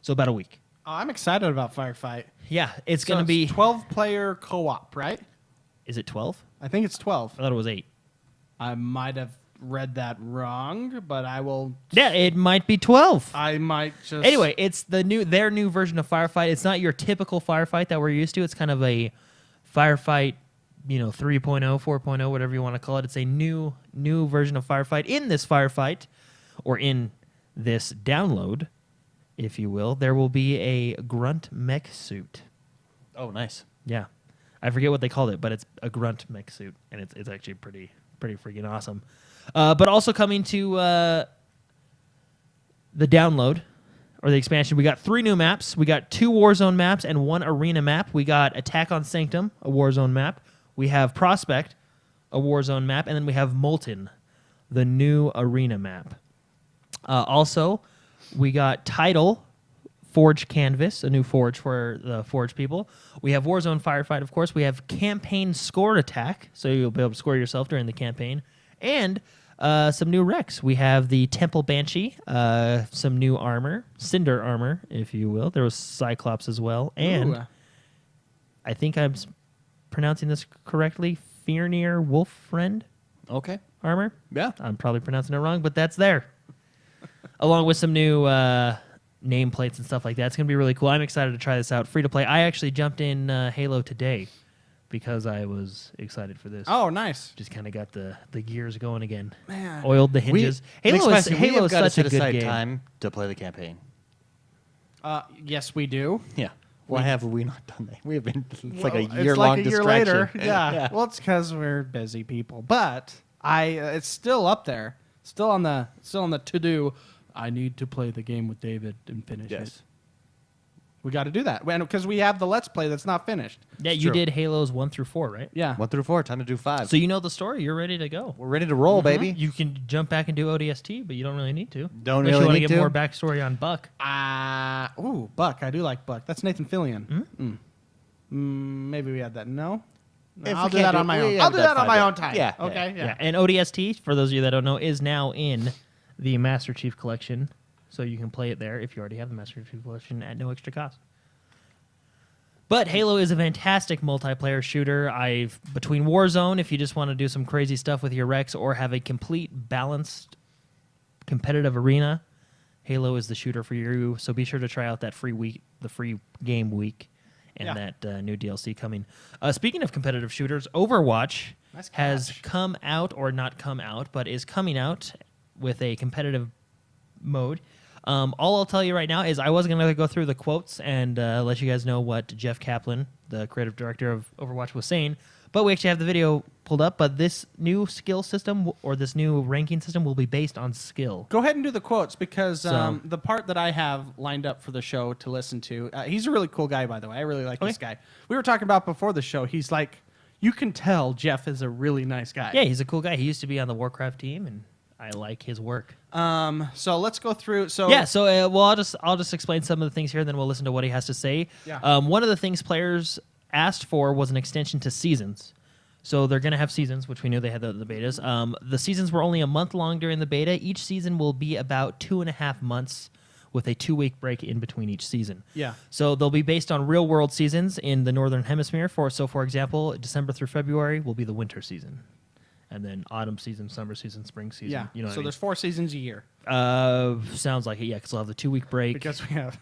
So about a week. Oh, I'm excited about Firefight. Yeah, it's So going to be... 12-player co-op, right? Is it 12? I think it's 12. I thought it was 8. I might have read that wrong, but I will. Yeah, it might be 12. I might just. Anyway, it's their new version of Firefight. It's not your typical Firefight that we're used to. It's kind of a Firefight 3.0, 4.0, whatever you want to call it. It's a new version of Firefight. In this Firefight, or in this download, if you will, there will be a grunt mech suit. Oh, nice. Yeah, I forget what they called it, but it's a grunt mech suit, and it's actually pretty freaking awesome. But also coming to the download or the expansion, we got 3 new maps. We got 2 Warzone maps and 1 arena map. We got Attack on Sanctum, a Warzone map. We have Prospect, a Warzone map, and then we have Molten, the new arena map. Also, we got Tidal, Forge Canvas, a new Forge for the Forge people. We have Warzone Firefight, of course. We have Campaign Scored Attack, so you'll be able to score yourself during the campaign. And some new wrecks. We have the Temple Banshee, some new armor, Cinder armor, if you will. There was Cyclops as well. And Ooh. I think I'm pronouncing this correctly, Fenrir Wolf Friend Okay. armor. Yeah. I'm probably pronouncing it wrong, but that's there. Along with some new nameplates and stuff like that. It's going to be really cool. I'm excited to try this out. Free to play. I actually jumped in Halo today because I was excited for this. Oh, nice. Just kind of got the gears going again. Man. Oiled the hinges. Halo is Halo's such a good aside game. time to play the campaign. Yes, we do. Yeah. Why have we not done that? We have been. It's like a Well, year-long it's like a year distraction. later. Yeah. Yeah. Well, it's because we're busy people. But it's still up there. Still on the to do. I need to play the game with David and finish it. Yes. We got to do that because we have the Let's Play that's not finished. Yeah, It's you true. did Halos 1 through 4, right? Yeah. 1 through 4. Time to do 5. So you know the story. You're ready to go. We're ready to roll, baby. You can jump back and do ODST, but you don't really need to. Don't Unless really you want need to get to. more backstory on Buck. Buck. I do like Buck. That's Nathan Fillion. Maybe we had that. No. If I'll we do can't that do on it, my we own. have I'll do that that on my 5 own time. Yeah. Okay. Yeah. And ODST, for those of you that don't know, is now in the Master Chief Collection. So you can play it there if you already have the Master Chief Collection at no extra cost. But Halo is a fantastic multiplayer shooter. Between Warzone, if you just want to do some crazy stuff with your Rex or have a complete balanced competitive arena, Halo is the shooter for you. So be sure to try out that the free game week, and that new DLC coming. Speaking of competitive shooters, Overwatch Nice has catch. come out, or not come out, but is coming out with a competitive mode. All I'll tell you right now is I wasn't going to go through the quotes and let you guys know what Jeff Kaplan, the creative director of Overwatch, was saying, but we actually have the video pulled up. But this new skill system, or this new ranking system, will be based on skill. Go ahead and do the quotes because So- the part that I have lined up for the show to listen to, he's a really cool guy, by the way. I really like this guy. We were talking about before the show. He's like, you can tell Jeff is a really nice guy. Yeah, he's a cool guy. He used to be on the Warcraft team, and I like his work. So let's go through. So I'll just explain some of the things here, and then we'll listen to what he has to say. Yeah. One of the things players asked for was an extension to seasons. So they're going to have seasons, which we knew they had the betas. The seasons were only a month long during the beta. Each season will be about 2.5 months with a 2-week break in between each season. Yeah. So they'll be based on real-world seasons in the Northern Hemisphere. For example, December through February will be the winter season. And then autumn season, summer season, spring season. yeah. You know what So I mean? there's 4 seasons a year Sounds like it, yeah, because they'll have the 2-week break. because we have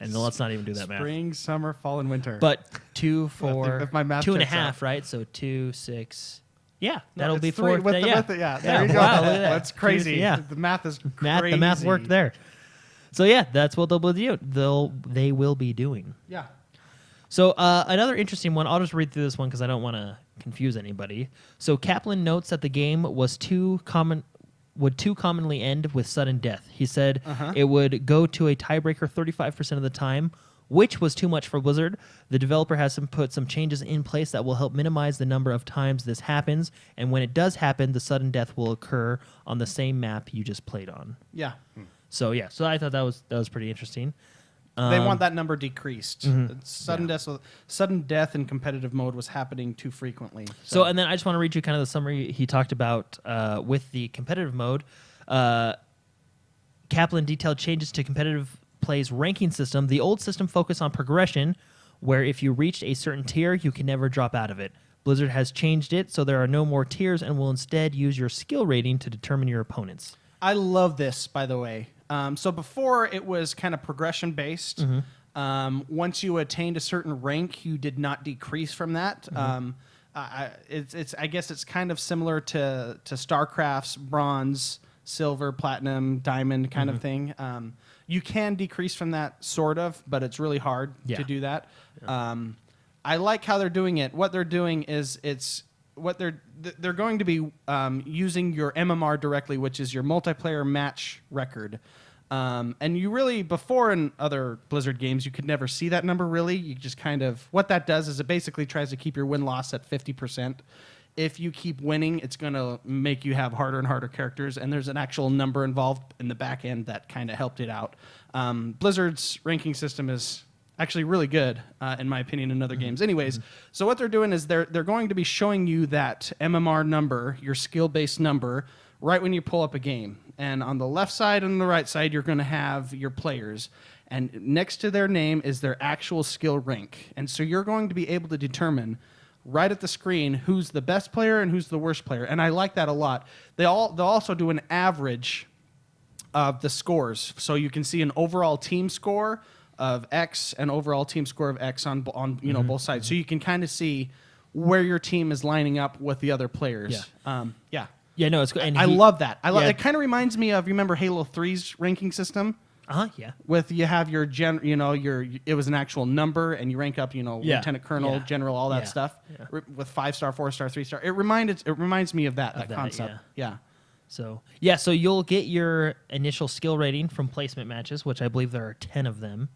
And let's not even do that math. spring, summer, fall, and winter. But 2, 4, if my math 2.5, checks out. right? So 2, 6. Yeah, No, that'll it's be 3 4. with the, yeah. with the, there you go. Wow, look at that. That's crazy. Yeah. The math is crazy. The math worked there. So yeah, that's what they'll be doing. They will be doing. Yeah. So another interesting one. I'll just read through this one because I don't want to confuse anybody. So Kaplan notes that the game would too commonly end with sudden death. He said it would go to a tiebreaker 35% of the time, which was too much for Blizzard. The developer has put some changes in place that will help minimize the number of times this happens, and when it does happen, the sudden death will occur on the same map you just played on. Yeah. So yeah, so I thought that was pretty interesting. They want that number decreased. Mm-hmm. Sudden death in competitive mode was happening too frequently. So, and then I just want to read you kind of the summary he talked about with the competitive mode. Kaplan detailed changes to competitive play's ranking system. The old system focused on progression, where if you reached a certain tier, you can never drop out of it. Blizzard has changed it, so there are no more tiers and will instead use your skill rating to determine your opponents. I love this, by the way. So before it was kind of progression based. Once you attained a certain rank, you did not decrease from that. it's I guess it's kind of similar to StarCraft's bronze, silver, platinum, diamond kind of thing. You can decrease from that sort of, but it's really hard to do that. I like how they're doing it. What they're doing is they're going to be using your MMR directly, which is your multiplayer match record. And you really, before in other Blizzard games, you could never see that number really. You just kind of, what that does is it basically tries to keep your win-loss at 50%. If you keep winning, it's going to make you have harder and harder characters, and there's an actual number involved in the back end that kind of helped it out. Blizzard's ranking system is actually really good, in my opinion, in other games. Anyways, so what they're doing is they're going to be showing you that MMR number, your skill-based number, right when you pull up a game. And on the left side and the right side, you're going to have your players. And next to their name is their actual skill rank. And so you're going to be able to determine right at the screen who's the best player and who's the worst player. And I like that a lot. They'll also do an average of the scores. So you can see an overall team score of X and overall team score of X on both sides. So you can kind of see where your team is lining up with the other players. Yeah, no, it's good. And I love that. It kind of reminds me of, you remember Halo 3's ranking system? Yeah. With you have your it was an actual number, and you rank up, lieutenant colonel, general, all that stuff, with 5-star, 4-star, 3-star. It reminds me of that concept. So you'll get your initial skill rating from placement matches, which I believe there are 10 of them.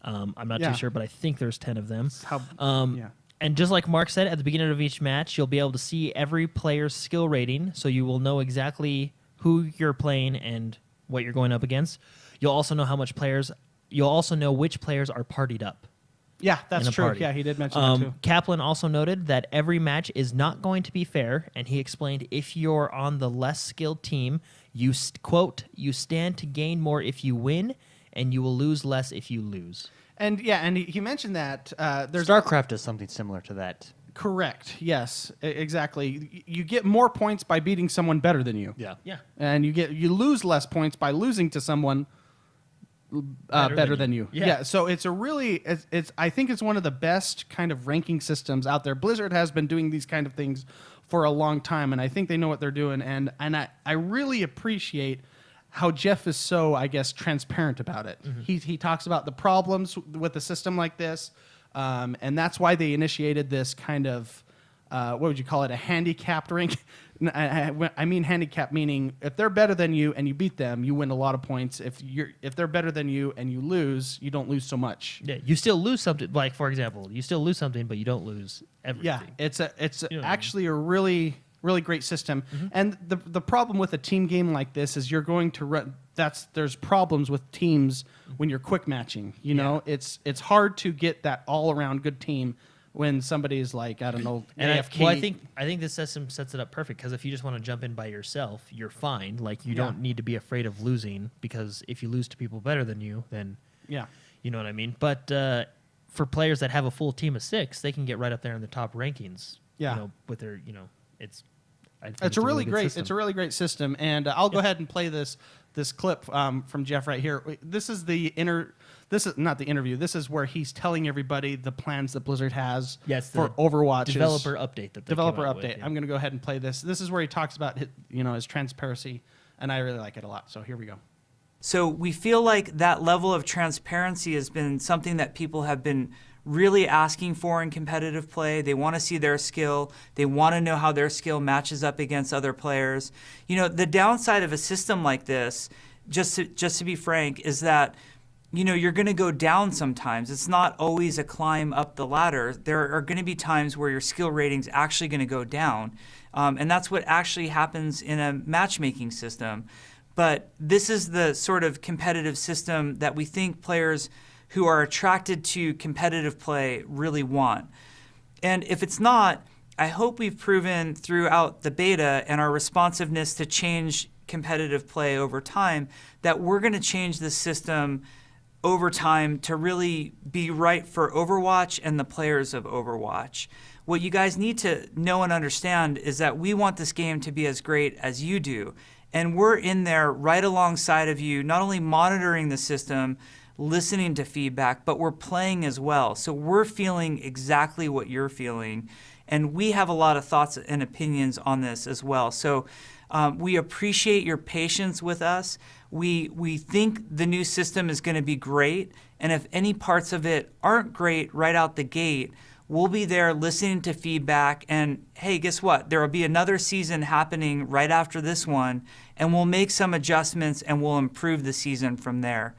I'm not too sure, but I think there's 10 of them. And just like Mark said, at the beginning of each match, you'll be able to see every player's skill rating, so you will know exactly who you're playing and what you're going up against. You'll also know You'll also know which players are partied up. Yeah, that's true. Party. Yeah, he did mention that too. Kaplan also noted that every match is not going to be fair, and he explained if you're on the less skilled team, you stand to gain more if you win, and you will lose less if you lose. And he mentioned that there's StarCraft does something similar to that. Correct. Yes, exactly. You get more points by beating someone better than you. Yeah. And you lose less points by losing to someone better than you. Yeah. So it's I think it's one of the best kind of ranking systems out there. Blizzard has been doing these kind of things for a long time, and I think they know what they're doing. And I really appreciate how Jeff is so, I guess, transparent about it. He talks about the problems with a system like this, and that's why they initiated this kind of, what would you call it, a handicapped rank? I mean handicapped meaning if they're better than you and you beat them, you win a lot of points. If they're better than you and you lose, you don't lose so much. Yeah, you still lose something. Like, for example, you still lose something, but you don't lose everything. Yeah, it's actually a really, really great system. And the problem with a team game like this is you're going to run. There's problems with teams when you're quick matching. You know, it's hard to get that all around good team when somebody's like, I don't know, AFK. I think this system sets it up perfect, because if you just want to jump in by yourself, you're fine. Like, you don't need to be afraid of losing, because if you lose to people better than you, then you know what I mean. But for players that have a full team of 6, they can get right up there in the top rankings. Yeah, with their it's a really great system. And I'll go ahead and play this clip from Jeff right here. This is not the interview. This is where he's telling everybody the plans that Blizzard has for Overwatch. Developer update. I'm going to go ahead and play this. This is where he talks about his transparency, and I really like it a lot. So here we go. So we feel like that level of transparency has been something that people have been really asking for in competitive play. They want to see their skill. They want to know how their skill matches up against other players. The downside of a system like this, just to be frank, is that you're going to go down sometimes. It's not always a climb up the ladder. There are going to be times where your skill rating's actually going to go down. And that's what actually happens in a matchmaking system. But this is the sort of competitive system that we think players who are attracted to competitive play really want. And if it's not, I hope we've proven throughout the beta and our responsiveness to change competitive play over time that we're going to change this system over time to really be right for Overwatch and the players of Overwatch. What you guys need to know and understand is that we want this game to be as great as you do. And we're in there right alongside of you, not only monitoring the system, listening to feedback, but we're playing as well. So we're feeling exactly what you're feeling. and we have a lot of thoughts and opinions on this as well. So we appreciate your patience with us. We think the new system is going to be great, and if any parts of it aren't great right out the gate, we'll be there listening to feedback. And hey, guess what? There will be another season happening right after this one, and we'll make some adjustments and we'll improve the season from there.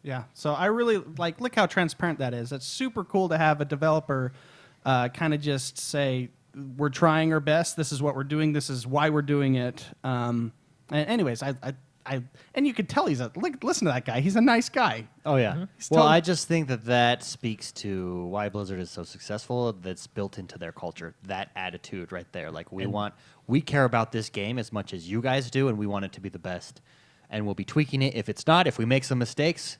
Yeah. So I really look how transparent that is. It's super cool to have a developer kind of just say, we're trying our best. This is what we're doing. This is why we're doing it. And anyways, and you could tell listen to that guy. He's a nice guy. Oh yeah. He's Well, totally- I just think that speaks to why Blizzard is so successful. That's built into their culture. That attitude right there. Like we care about this game as much as you guys do, and we want it to be the best. And we'll be tweaking it. If it's not, if we make some mistakes,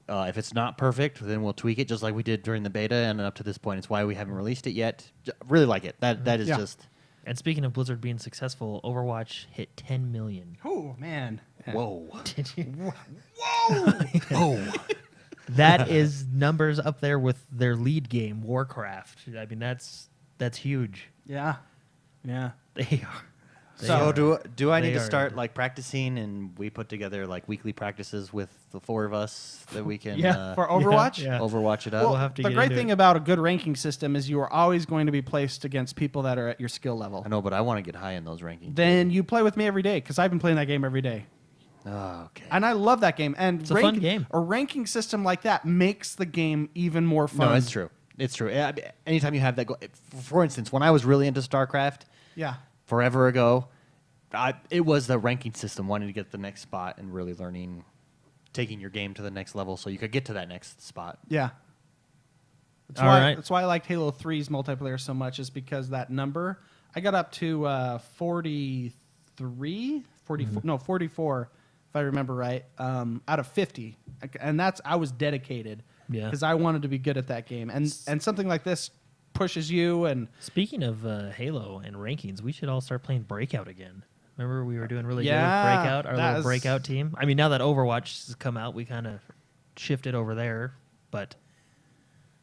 if it's not perfect, then we'll tweak it, just like we did during the beta. And up to this point, it's why we haven't released it yet. Really like it. That is Yeah. just. And speaking of Blizzard being successful, Overwatch hit 10 million. Oh man. Whoa. Did you? Oh. That is numbers up there with their lead game, Warcraft. I mean, that's huge. Yeah. Yeah. They are. They So are. do I need They to are. start practicing, and we put together weekly practices with the four of us that we can For Overwatch. Yeah. Overwatch it up? We'll have to the get great into thing it. about a good ranking system is you are always going to be placed against people that are at your skill level. I know, but I want to get high in those rankings. Then you play with me every day because I've been playing that game every day. Oh, okay. And I love that game. And It's a fun game. A ranking system like that makes the game even more fun. No, it's true. It's true. Anytime you have that goal, for instance, when I was really into StarCraft Yeah. forever ago, it was the ranking system, wanting to get the next spot and really learning, taking your game to the next level so you could get to that next spot. Yeah. That's All why, right. That's why I liked Halo 3's multiplayer so much, is because that number, I got up to 43, 44, no, 44, if I remember right, out of 50. And I was dedicated Yeah. because I wanted to be good at that game. And something like this pushes you. And Speaking of Halo and rankings, we should all start playing Breakout again. Remember we were doing really good Yeah, with Breakout, our that little is- Breakout team? I mean, now that Overwatch has come out, we kind of shifted over there, but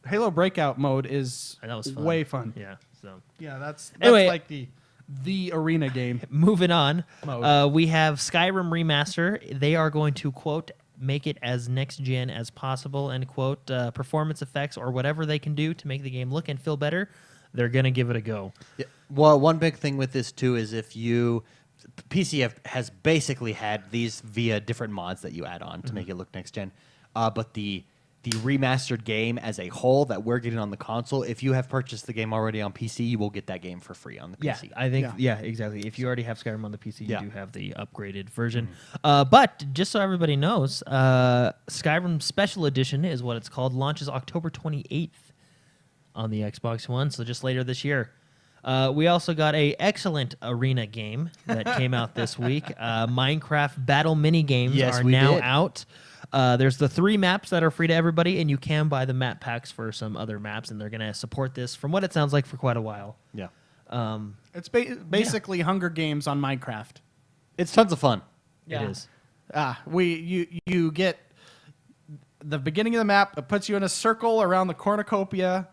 Halo Breakout mode is that was fun. way fun. Yeah, so Yeah, that's Anyway- like the arena game. moving on, Mode. we have Skyrim Remaster. They are going to, quote, make it as next gen as possible, end quote. Performance effects or whatever they can do to make the game look and feel better, they're going to give it a go. Yeah. Well, one big thing with this too is PC has basically had these via different mods that you add on to make it look next gen, but the remastered game as a whole that we're getting on the console, if you have purchased the game already on PC, you will get that game for free on the Yeah, PC. I think, Yeah. exactly. If you already have Skyrim on the PC, Yeah. you do have the upgraded version. But just so everybody knows, Skyrim Special Edition is what it's called, launches October 28th on the Xbox One, so just later this year. We also got a excellent arena game that came out this week. Minecraft Battle Mini Games Yes, are we now did. out. There's the 3 maps that are free to everybody, and you can buy the map packs for some other maps, and they're going to support this, from what it sounds like, for quite a while. Yeah, It's basically Hunger Games on Minecraft. it's tons of fun. Yeah. It is. You get the beginning of the map. It puts you in a circle around the cornucopia,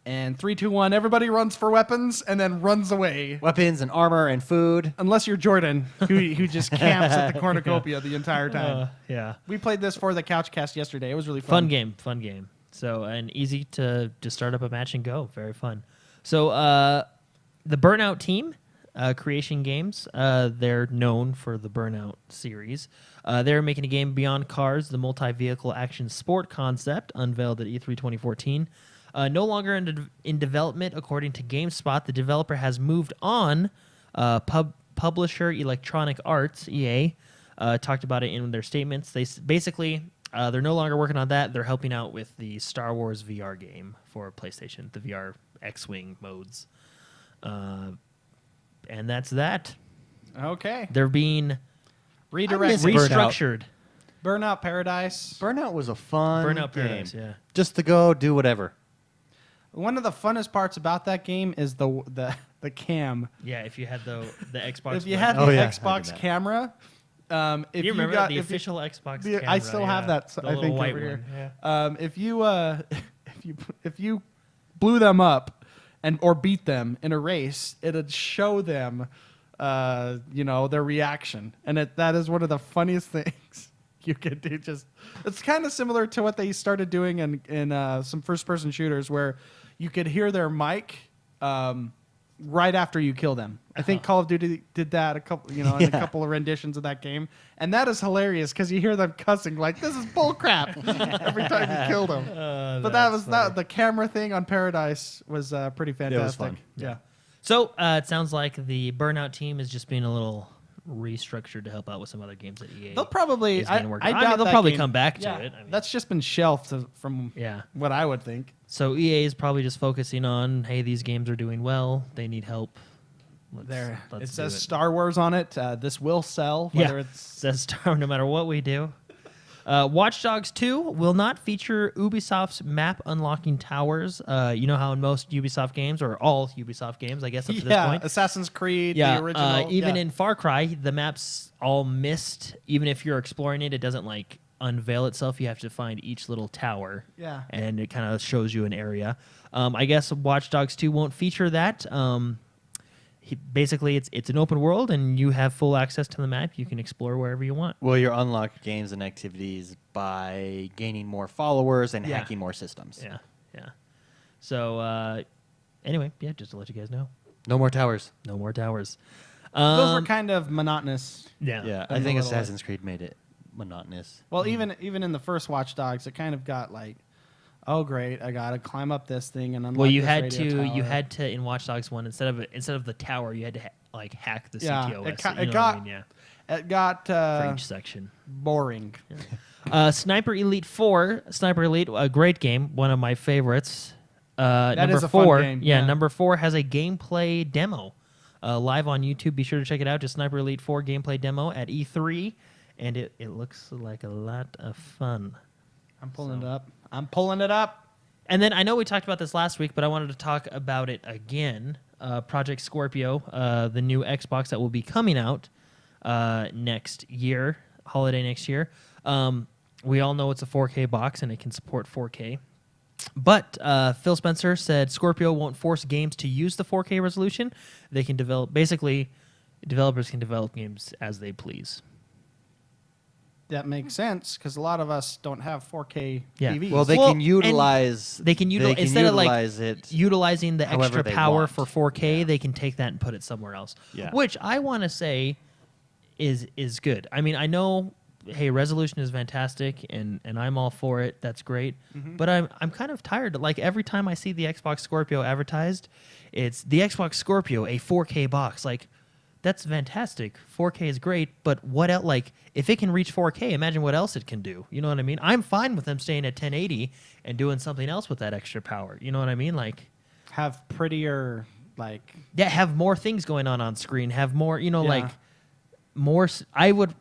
and 3, 2, 1. Everybody runs for weapons and then runs away. Weapons and armor and food. Unless you're Jordan, who just camps at the cornucopia the entire time. Yeah. We played this for the couch cast yesterday. It was really fun. Fun game. So, and easy to just start up a match and go. Very fun. So, the Burnout team, Creation Games, they're known for the Burnout series. They're making a game Beyond Cars, the multi-vehicle action sport concept, unveiled at E3 2014. No longer in development, according to GameSpot. The developer has moved on. Publisher Electronic Arts, EA, talked about it in their statements. They basically, they're no longer working on that. They're helping out with the Star Wars VR game for PlayStation, the VR X-Wing modes. And that's that. Okay. They're being Redirected. restructured. Burnout Paradise. Burnout was a fun Burnout game. Paradise, yeah. Just to go do whatever. One of the funnest parts about that game is the cam. Yeah, if you had the Xbox. If you One. had the Oh, yeah, I did Xbox that. camera, if you remember got the if you- official Xbox the- camera? I still have that. The I little think white over here. one. Yeah. If you blew them up or beat them in a race, it'd show them, their reaction, and that is one of the funniest things you could do. Just it's kind of similar to what they started doing in some first-person shooters, where you could hear their mic right after you kill them. I think Call of Duty did that a couple, in a couple of renditions of that game, and that is hilarious because you hear them cussing like this is bull crap every time you kill them. But that the camera thing on Paradise was pretty fantastic. fun. Yeah. So it sounds like the Burnout team is just being a little restructured to help out with some other games that EA. They'll probably. is getting worked I on. doubt they'll that probably game- come back to yeah, it. that's just been shelved from Yeah. what I would think. So EA is probably just focusing on, hey, these games are doing well. They need help. It Let's says do it. Star Wars on it. This will sell, whether it's says Star no matter what we do. Watch Dogs 2 will not feature Ubisoft's map unlocking towers. You know how in most Ubisoft games, or all Ubisoft games, I guess up to this point. Assassin's Creed, Yeah, the original. even yeah. in Far Cry, the map's all mist. Even if you're exploring it, it doesn't like unveil itself. You have to find each little tower. Yeah. And it kind of shows you an area. I guess Watch Dogs 2 won't feature that. Basically, it's an open world, and you have full access to the map. You can explore wherever you want. Well, you unlock games and activities by gaining more followers and Yeah. hacking more systems. Yeah, yeah. So anyway, yeah, just to let you guys know, No more towers. no more towers. Those were kind of monotonous. Yeah, Yeah, a I think little Assassin's Creed made it monotonous. Well, even in the first Watch Dogs, it kind of got like, oh great, I gotta climb up this thing and unlock. Well, you this had radio to tower. in Watch Dogs 1 instead of the tower, you had to like hack the Yeah, CTOS. it ca- you it know got- what I mean? It got For each section. boring. Sniper Elite 4, Sniper Elite, a great game, one of my favorites. That Number is a fun 4, game, yeah, yeah. number 4 has a gameplay demo live on YouTube. Be sure to check it out. Just Sniper Elite 4 gameplay demo at E3, and it looks like a lot of fun. I'm pulling it up. I'm pulling it up. And then I know we talked about this last week, but I wanted to talk about it again. Project Scorpio, the new Xbox that will be coming out next year, holiday next year. We all know it's a 4K box and it can support 4K. But Phil Spencer said Scorpio won't force games to use the 4K resolution. They can basically, developers can develop games as they please. That makes sense because a lot of us don't have 4K Yeah. TVs. Well, they Well, can utilize. They can utilize instead of like it. utilizing the however extra they power want. for 4K, they can take that and put it somewhere else. Yeah. Which I want to say is good. I mean, I know, hey, resolution is fantastic, and I'm all for it. That's great. But I'm kind of tired. Like every time I see the Xbox Scorpio advertised, it's the Xbox Scorpio, a 4K box. Like that's fantastic. 4K is great, but what else? Like if it can reach 4K, imagine what else it can do. You know what I mean? I'm fine with them staying at 1080 and doing something else with that extra power. You know what I mean? Like have prettier like. yeah, have more things going on screen. Have more, Yeah. like more. I would.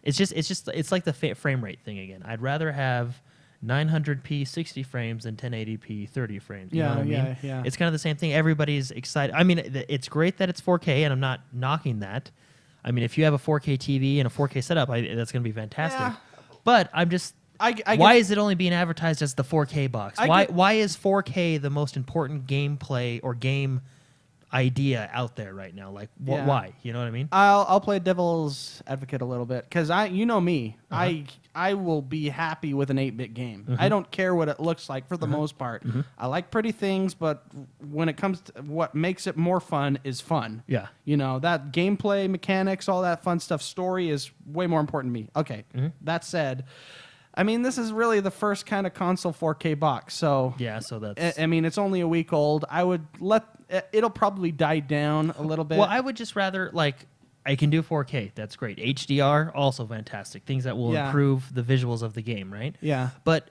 It's like the frame rate thing again. I'd rather have 900p 60 frames than 1080p 30 frames. You know what I mean? Yeah. It's kind of the same thing. Everybody's excited. I mean, it's great that it's 4K, and I'm not knocking that. I mean, if you have a 4K TV and a 4K setup, that's going to be fantastic. Yeah. But I'm just. I why get- is it only being advertised as the 4K box? Why is 4K the most important gameplay or game idea out there right now? Like, Yeah. why? You know what I mean? I'll play devil's advocate a little bit because you know me, I will be happy with an 8-bit game. I don't care what it looks like for the most part. I like pretty things, but when it comes to what makes it more fun is fun. Yeah. You know, that gameplay, mechanics, all that fun stuff, story is way more important to me. Okay. That said, I mean, this is really the first kind of console 4K box. So Yeah, so that's. I mean, it's only a week old. I would it'll probably die down a little bit. Well, I would just rather, like, I can do 4K. That's great. HDR, also fantastic. Things that will Yeah. improve the visuals of the game, right? Yeah. But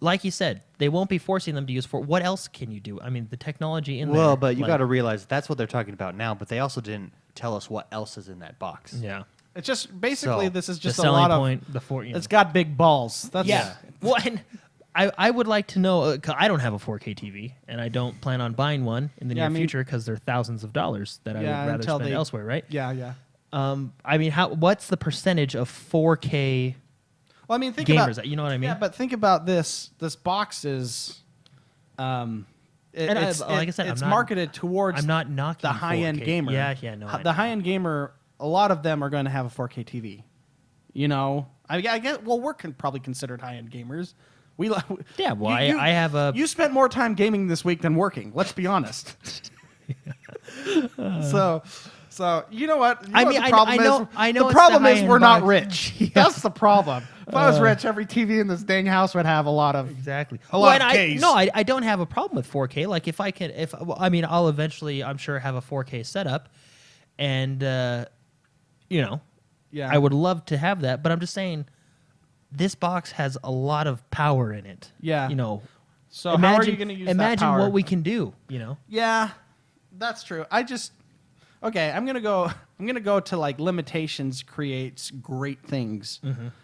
like you said, they won't be forcing them to use what else can you do? I mean, the technology in there. Well, but you like- got to realize that's what they're talking about now. But they also didn't tell us what else is in that box. Yeah. It's just basically So, this is The just a selling lot of. point, the four. It's got big balls. That's Yeah. Well, and I would like to know. 'Cause I don't have a 4K TV, and I don't plan on buying one in the Yeah, near I mean- future because they're thousands of dollars that I would Yeah, rather until spend they- elsewhere, right? Yeah. I mean, what's the percentage of 4K Well, I mean, think gamers? about You know what I mean? Yeah, but think about this. This box is, And like I said, it's I'm not- marketed towards I'm not knocking the high-end 4K. gamer. Yeah, no. I The know. high-end gamer, a lot of them are going to have a 4K TV. You know, I get. Well, we're probably considered high-end gamers. We Yeah, well, I have a. You spent more time gaming this week than working. Let's be honest. So you know what? You I know mean, what the problem I know The it's problem the is we're high-end not box. rich. Yeah. That's the problem. If I was rich, every TV in this dang house would have a lot of. Exactly. A lot and of Ks. I don't have a problem with 4K. Like if I can, I'll eventually, I'm sure, have a 4K setup, and Yeah. I would love to have that. But I'm just saying, this box has a lot of power in it. Yeah. So imagine, how are you going to use that imagine power? what we can do. Yeah, that's true. Okay. I'm gonna go to like limitations creates great things.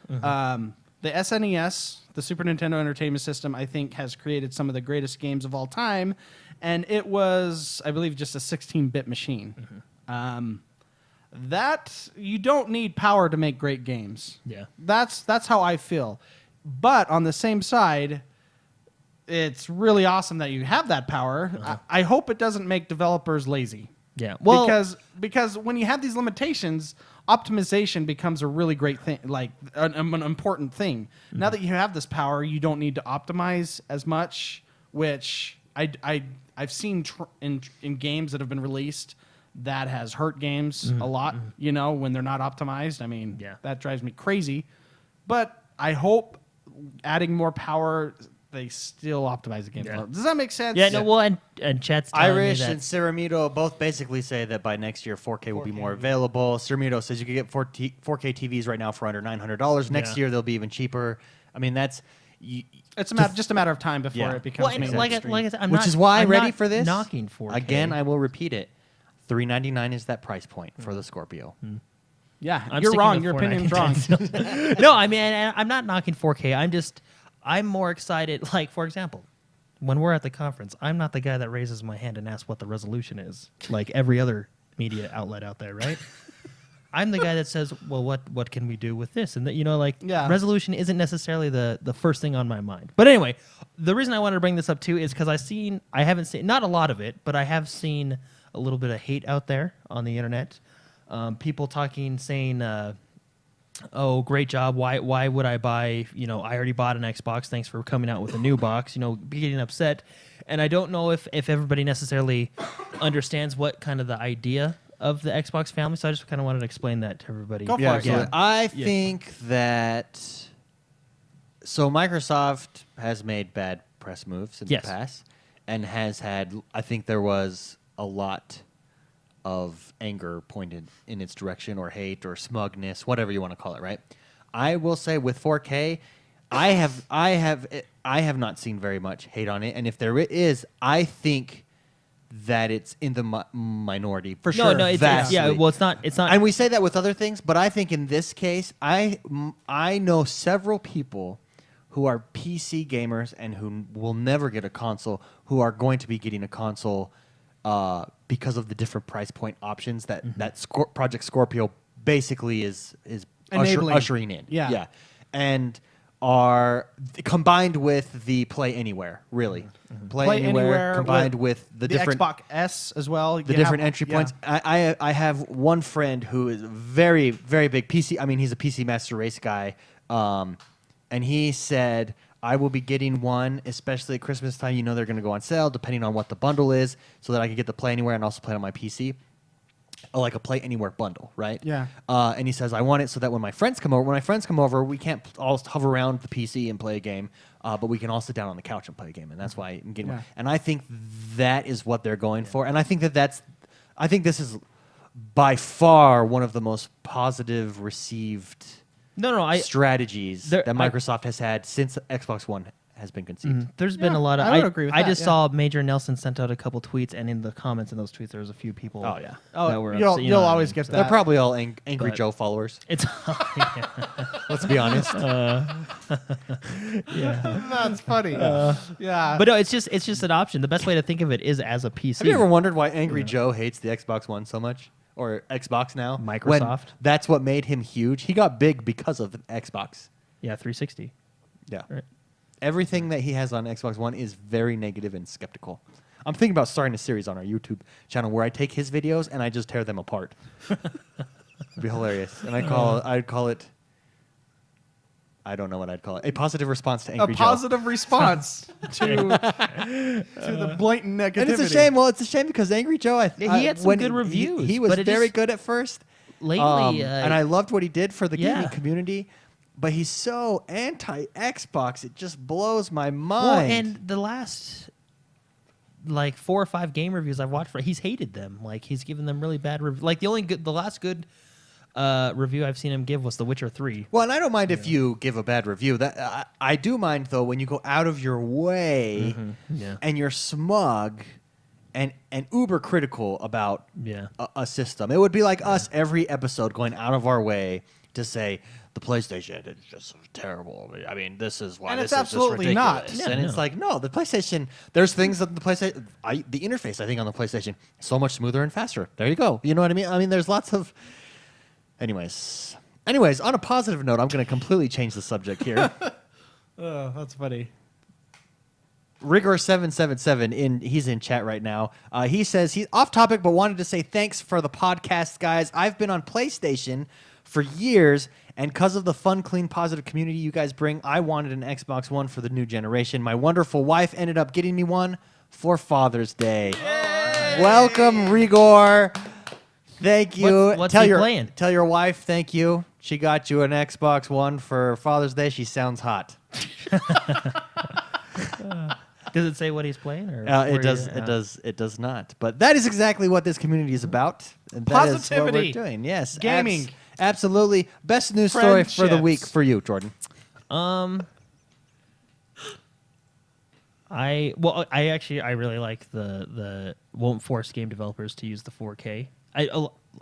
The SNES, the Super Nintendo Entertainment System, I think has created some of the greatest games of all time, and it was, I believe, just a 16-bit machine. That you don't need power to make great games. Yeah. That's how I feel. But on the same side, it's really awesome that you have that power. I hope it doesn't make developers lazy. Yeah. Well, Because when you have these limitations, optimization becomes a really great thing, like an important thing. Now that you have this power, you don't need to optimize as much, which I've seen in games that have been released that has hurt games a lot. When they're not optimized. I mean, that drives me crazy. But I hope adding more power, they still optimize the game. Yeah. Does that make sense? yeah. No. Well, and Chet's telling Irish me that, and Ciramito both basically say that by next year 4K will be more available. Ciramito says you can get 4K TVs right now for under $900. Next Yeah. year they'll be even cheaper. I mean, that's It's just a matter of time before it becomes and mainstream. like I said, which is why I'm ready not for this knocking 4K again. I will repeat it. $399 is that price point for the Scorpio. Yeah, I'm you're sticking wrong. with Your opinion's wrong. $499. No, I mean, I'm not knocking 4K. I'm more excited. Like, for example, when we're at the conference, I'm not the guy that raises my hand and asks what the resolution is, like every other media outlet out there, right? I'm the guy that says, well, what can we do with this? And that, resolution isn't necessarily the first thing on my mind. But anyway, the reason I wanted to bring this up too is because I haven't seen, not a lot of it, but I have seen a little bit of hate out there on the internet. People saying, oh, great job. Why would I buy, I already bought an Xbox. Thanks for coming out with a new box, getting upset. And I don't know if everybody necessarily understands what kind of the idea of the Xbox family. So I just kind of wanted to explain that to everybody. Go for Yeah, it. so I think that Microsoft has made bad press moves in Yes. the past and has had, I think there was a lot of anger pointed in its direction, or hate, or smugness, whatever you want to call it, right? I will say with 4K, I have not seen very much hate on it, and if there is, I think that it's in the minority for sure. No, it's vastly. well, it's not. And we say that with other things, but I think in this case, I know several people who are PC gamers and who will never get a console, who are going to be getting a console because of the different price point options that Project Scorpio basically is ushering in. Yeah. And are combined with the Play Anywhere, really. Play Anywhere combined with the different Xbox S as well. the different entry points. I have one friend who is very, very big PC. I mean, he's a PC Master Race guy. And he said, I will be getting one, especially at Christmas time. They're going to go on sale, depending on what the bundle is, so that I can get the Play Anywhere and also play it on my PC. Like a Play Anywhere bundle, right? Yeah. And he says, I want it so that when my friends come over, we can't all hover around the PC and play a game, but we can all sit down on the couch and play a game. And that's why I'm getting one. And I think that is what they're going for. And I think I think this is by far one of the most positive received strategies that Microsoft has had since Xbox One has been conceived. There's been a lot of. I would agree with I that, just saw Major Nelson sent out a couple tweets, and in the comments in those tweets, there was a few people. Oh, yeah. that were you'll upset, you know what I always mean? get So that. They're probably all Angry Joe followers. It's Let's be honest. That's funny. Yeah. but no, it's just an option. The best way to think of it is as a PC. Have you ever wondered why Angry Joe hates the Xbox One so much? Or Xbox now? Microsoft. When that's what made him huge. He got big because of Xbox. Yeah, 360. Yeah. Right. Everything that he has on Xbox One is very negative and skeptical. I'm thinking about starting a series on our YouTube channel where I take his videos and I just tear them apart. It'd be hilarious. And I'd call it. I don't know what I'd call it. A positive response to Angry A Joe. positive response to the blatant negativity. And it's a shame. Well, it's a shame because Angry Joe, He had some good reviews, He was but it very is- good at first. Lately, And I loved what he did for the gaming yeah. community. But he's so anti-Xbox. It just blows my mind. Well, and the last like 4 or 5 game reviews I've watched for, he's hated them. Like he's given them really bad reviews. Like the last good review I've seen him give was The Witcher 3. Well, and I don't mind if you give a bad review. That I do mind though when you go out of your way Yeah. and you're smug and uber critical about Yeah. a system. It would be like us every episode going out of our way to say the PlayStation is just terrible. I mean, this is why And this it's is just absolutely not. ridiculous. Yeah, And it's no. like, no, the PlayStation. There's things that the PlayStation, the interface I think on the PlayStation is so much smoother and faster. There you go. You know what I mean? I mean, there's lots of. Anyways, on a positive note, I'm going to completely change the subject here. Oh, that's funny. Rigor777 he's in chat right now. He says he's off topic but wanted to say thanks for the podcast, guys. I've been on PlayStation for years, and because of the fun, clean, positive community you guys bring, I wanted an Xbox One for the new generation. My wonderful wife ended up getting me one for Father's Day. Welcome, Rigor. Thank you. What's he playing? Tell your wife thank you. She got you an Xbox One for Father's Day. She sounds hot. Does it say what he's playing? Or It does. It does not. But that is exactly what this community is about. And that is what Positivity. we're doing. Yes, Gaming. absolutely. Best news story for the week Friendships. for you, Jordan. I really like the won't force game developers to use the 4K.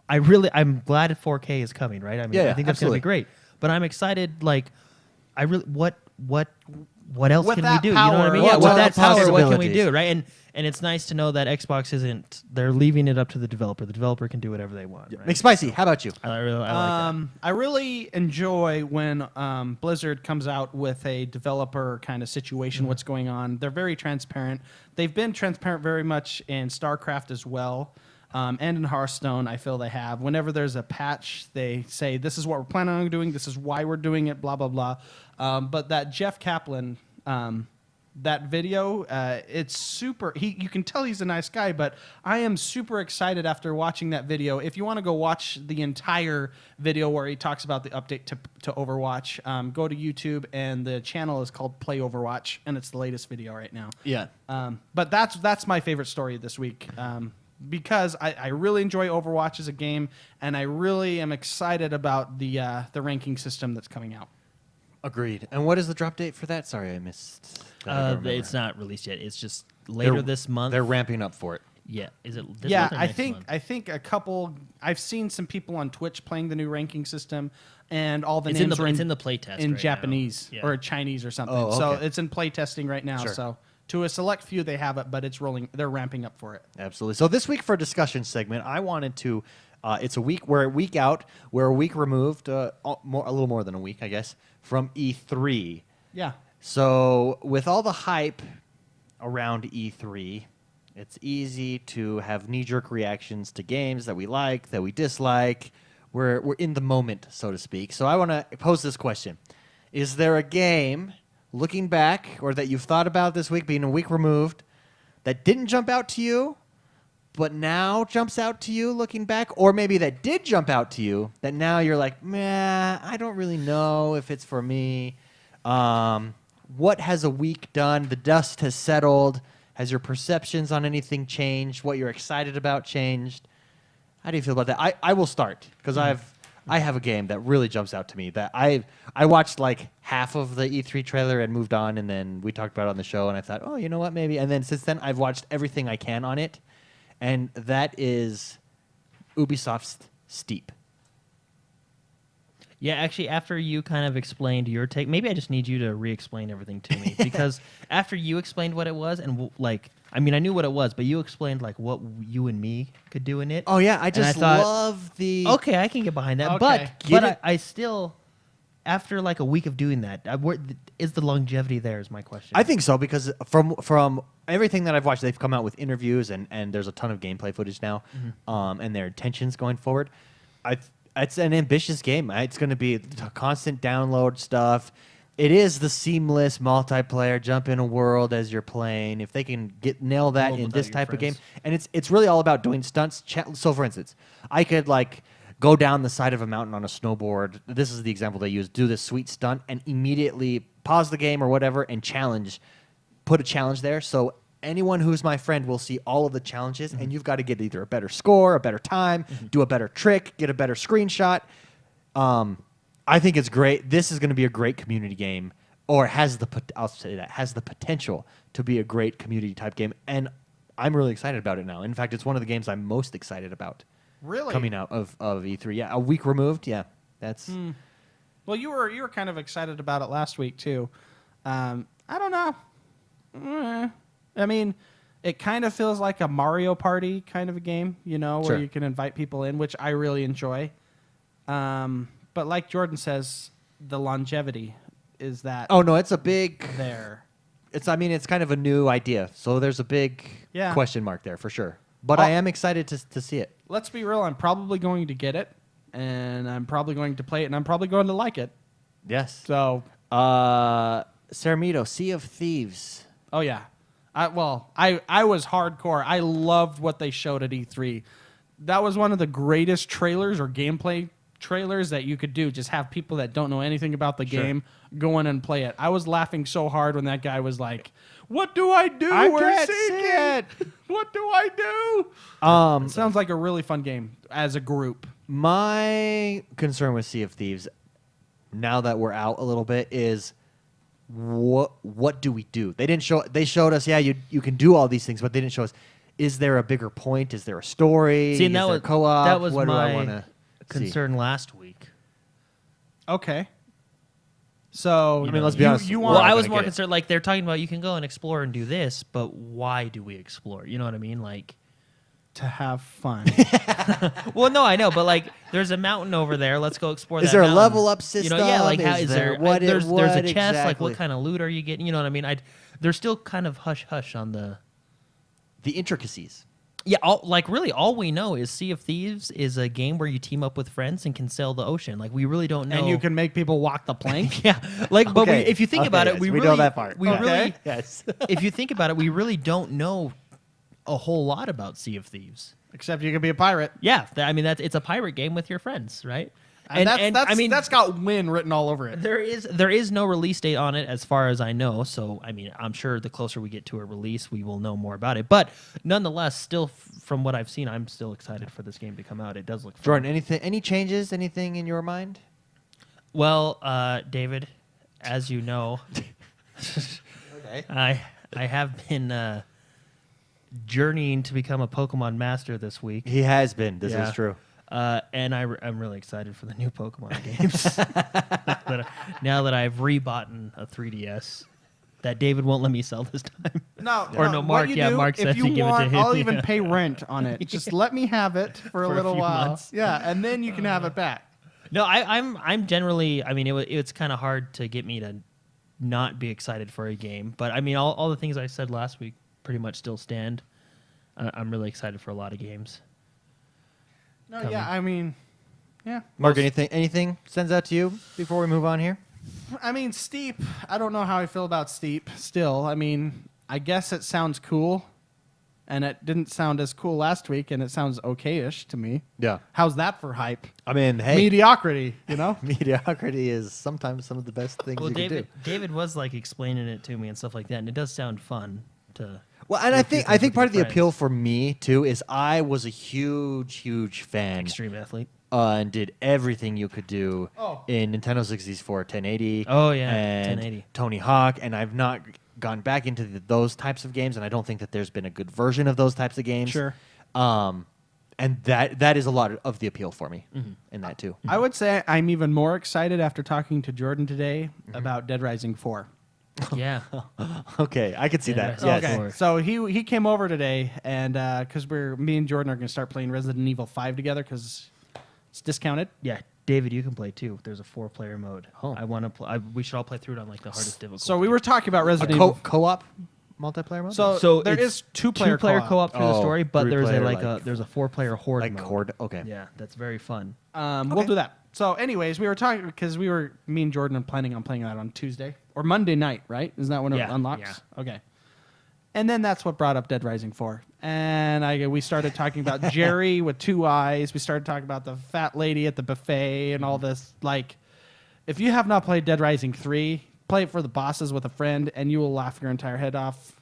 I'm glad 4K is coming, right? I mean, Yeah, I think that's going absolutely. to be great. But I'm excited. Like, what else With can we that do? You know what I power, mean? what Yeah, with are that the power, what can we possibilities? do, right? And it's nice to know that Xbox isn't. They're leaving it up to the developer. The developer can do whatever they want. Right? McSpicy, how about you? I like I really enjoy when Blizzard comes out with a developer kind of situation, what's going on. They're very transparent. They've been transparent very much in StarCraft as well. And in Hearthstone, I feel they have. Whenever there's a patch, they say, this is what we're planning on doing, this is why we're doing it, blah, blah, blah. But that Jeff Kaplan, that video, it's super. You can tell he's a nice guy, but I am super excited after watching that video. If you want to go watch the entire video where he talks about the update to Overwatch, go to YouTube, and the channel is called Play Overwatch, and it's the latest video right now. Yeah. But that's my favorite story this week. Because I really enjoy Overwatch as a game, and I really am excited about the ranking system that's coming out. Agreed. And what is the drop date for that? Sorry, I missed. That. I don't remember. It's not released yet. It's just later this month. They're ramping up for it. Yeah. Is it? This Yeah, month or I next think month? I think a couple. I've seen some people on Twitch playing the new ranking system, and all the It's in names the are it's in the playtest in right Japanese now. Yeah. or Chinese or something. Oh, So okay. it's in play testing right now. Sure. So to a select few, they have it, but it's rolling. They're ramping up for it. Absolutely. So this week for a discussion segment, I wanted to. It's a week. We're a week out. We're a week removed. A little more than a week, I guess, from E3. Yeah. So with all the hype around E3, it's easy to have knee-jerk reactions to games that we like, that we dislike. We're in the moment, so to speak. So I want to pose this question: is there a game, looking back, or that you've thought about this week, being a week removed, that didn't jump out to you, but now jumps out to you looking back, or maybe that did jump out to you that now you're like, meh, I don't really know if it's for me. What has a week done? The dust has settled. Has your perceptions on anything changed? What you're excited about changed? How do you feel about that? I will start because I have a game that really jumps out to me that I watched like half of the E3 trailer and moved on, and then we talked about it on the show, and I thought, oh, you know what, maybe. And then since then, I've watched everything I can on it, and that is Ubisoft's Steep. Yeah, actually, after you kind of explained your take, maybe I just need you to re-explain everything to me because after you explained what it was, and I knew what it was, but you explained like what you and me could do in it. Oh yeah, I And just thought, love the. okay, I can get behind that, Okay. but it? I still after like a week of doing that, is the longevity there? Is my question. I think so because from everything that I've watched, they've come out with interviews and there's a ton of gameplay footage now, and their intentions going forward. It's an ambitious game. It's going to be constant download stuff. It is the seamless multiplayer jump in a world as you're playing. If they can nail that World in without this your type of game, friends. and it's really all about doing stunts. So, for instance, I could like go down the side of a mountain on a snowboard. This is the example they use. Do this sweet stunt and immediately pause the game or whatever and put a challenge there. So anyone who's my friend will see all of the challenges, and you've got to get either a better score, a better time, do a better trick, get a better screenshot. I think it's great. This is going to be a great community game, or I'll say that has the potential to be a great community type game, and I'm really excited about it now. In fact, it's one of the games I'm most excited about. Really? Coming out of E3, yeah, a week removed, yeah, that's Well, you were kind of excited about it last week too. I don't know. I mean, it kind of feels like a Mario Party kind of a game, where Sure. you can invite people in, which I really enjoy. But like Jordan says, the longevity is that Oh no, it's a big. there. It's kind of a new idea, so there's a big Yeah. question mark there for sure. But Oh. I am excited to see it. Let's be real. I'm probably going to get it, and I'm probably going to play it, and I'm probably going to like it. Yes. So, Ceramito, Sea of Thieves. oh yeah. I was hardcore. I loved what they showed at E3. That was one of the greatest trailers or gameplay trailers that you could do. Just have people that don't know anything about the Sure. game go in and play it. I was laughing so hard when that guy was like, "What do I do? I We're can't seeking. see it." What do I do?" It sounds like a really fun game as a group. My concern with Sea of Thieves, now that we're out a little bit, is what do we do? They showed us, yeah, you can do all these things, but they didn't show us. Is there a bigger point? Is there a story? See, and is that there was co-op? that was what do I want my to concern last week. Okay. So I mean, let's be honest. You We're want? Well, all I was gonna more get it. concerned. Like they're talking about, you can go and explore and do this, but why do we explore? You know what I mean? Like, to have fun. well, no, I know, but like, there's a mountain over there. Let's go explore. Is that there a mountain. level up You know, yeah, system? like how Is is there- there? what there's what a chest. Like, exactly? what kind of loot are you getting? You know what I mean? There's still kind of hush hush on the. The intricacies. Yeah, really, all we know is Sea of Thieves is a game where you team up with friends and can sail the ocean. Like, we really don't know. And you can make people walk the plank. yeah, like, but Okay. if you think about Okay, it, we yes, we really know that part. We Okay. really, Yes. if you think about it, we really don't know a whole lot about Sea of Thieves. Except you can be a pirate. Yeah, it's a pirate game with your friends, right? And that's got win written all over it. There is no release date on it as far as I know. So I mean, I'm sure the closer we get to a release, we will know more about it. But nonetheless, still from what I've seen, I'm still excited for this game to come out. It does look fun. Jordan, any changes? Anything in your mind? Well, David, as you know, Okay. I have been journeying to become a Pokemon master this week. He has been. This Yeah. is true. And I'm really excited for the new Pokemon games. Now that I've rebought a 3DS that David won't let me sell this time. No, Or no, what Mark- you yeah, do, Mark if says you to give it to want, him, I'll even yeah. pay rent on it. Just let me have it for a For a little few while. months. Yeah, and then you can have it back. No, I'm generally. I mean, it's kind of hard to get me to not be excited for a game, but I mean, all the things I said last week pretty much still stand. I'm really excited for a lot of games. No, Coming. yeah, I mean, yeah. Mark, anything stands out to you before we move on here? I mean, Steep. I don't know how I feel about Steep still. I mean, I guess it sounds cool, and it didn't sound as cool last week, and it sounds okay-ish to me. Yeah. How's that for hype? I mean, hey, Mediocrity, you know? mediocrity is sometimes some of the best things Well, you can do. David was like explaining it to me and stuff like that, and it does sound fun to. Well, and do I a few think things with part of the your appeal friends. for me too is I was a huge fan Extreme athlete. and did everything you could do Oh. in Nintendo 64, 1080. Oh, yeah, and 1080. Tony Hawk, and I've not gone back into those types of games, and I don't think that there's been a good version of those types of games. Sure. And that is a lot of the appeal for me in that too. I would say I'm even more excited after talking to Jordan today about Dead Rising 4. Yeah. Okay, I could see Yeah, that. Yes. Yes. Okay, so he came over today, and because me and Jordan are going to start playing Resident Evil 5 together because it's discounted. Yeah. David, you can play too. There's a 4-player mode. Oh. I want to play. We should all play through it on like the hardest difficulty. So we were talking about A Resident Evil. co-op multiplayer mode? So there it's is two-player co-op through the Oh, story, but there's a 3-player, there's a 4-player horde like mode. horde. Okay. Yeah, that's very fun. We'll do that. So, anyways, we were talking because me and Jordan are planning on playing that on Tuesday or Monday night, right? Isn't that when it Yeah, unlocks? Okay. And then that's what brought up Dead Rising 4. And we started talking about Jerry with 2 eyes. We started talking about the fat lady at the buffet and all this. Like, if you have not played Dead Rising 3, play it for the bosses with a friend, and you will laugh your entire head off.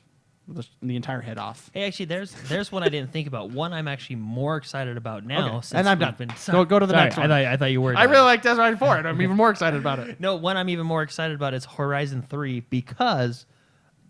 The entire head off. Hey, actually, there's one I didn't think about. One I'm actually more excited about now. Okay, Since and I'm we've done. Been, Go to the Sorry, next one. I thought you were. I done. really like Dead Rising 4, and I'm even more excited about it. No, one I'm even more excited about is Horizon 3 because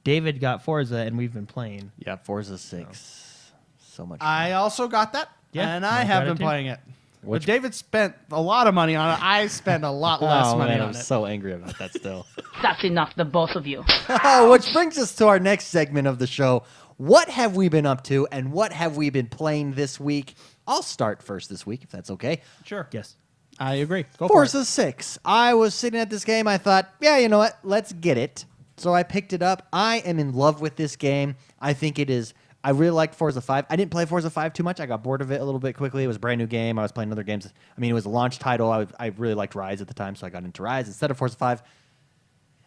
David got Forza and we've been playing. Yeah, Forza 6. So much. I also got that, Yeah, and I I have got it been too. playing it. Which- But David spent a lot of money on it. I spent a lot less oh, money man, on I'm it. so angry about that still. That's enough, the both of you. Oh, which brings us to our next segment of the show. What have we been up to, and what have we been playing this week? I'll start first this week, if that's okay. Sure. Yes. I agree. Go for it. Forza 6. I was sitting at this game. I thought, yeah, you know what? Let's get it. So I picked it up. I am in love with this game. I think it is. I really liked Forza 5. I didn't play Forza 5 too much. I got bored of it a little bit quickly. It was a brand new game. I was playing other games. I mean, it was a launch title. I really liked Rise at the time, so I got into Rise instead of Forza 5.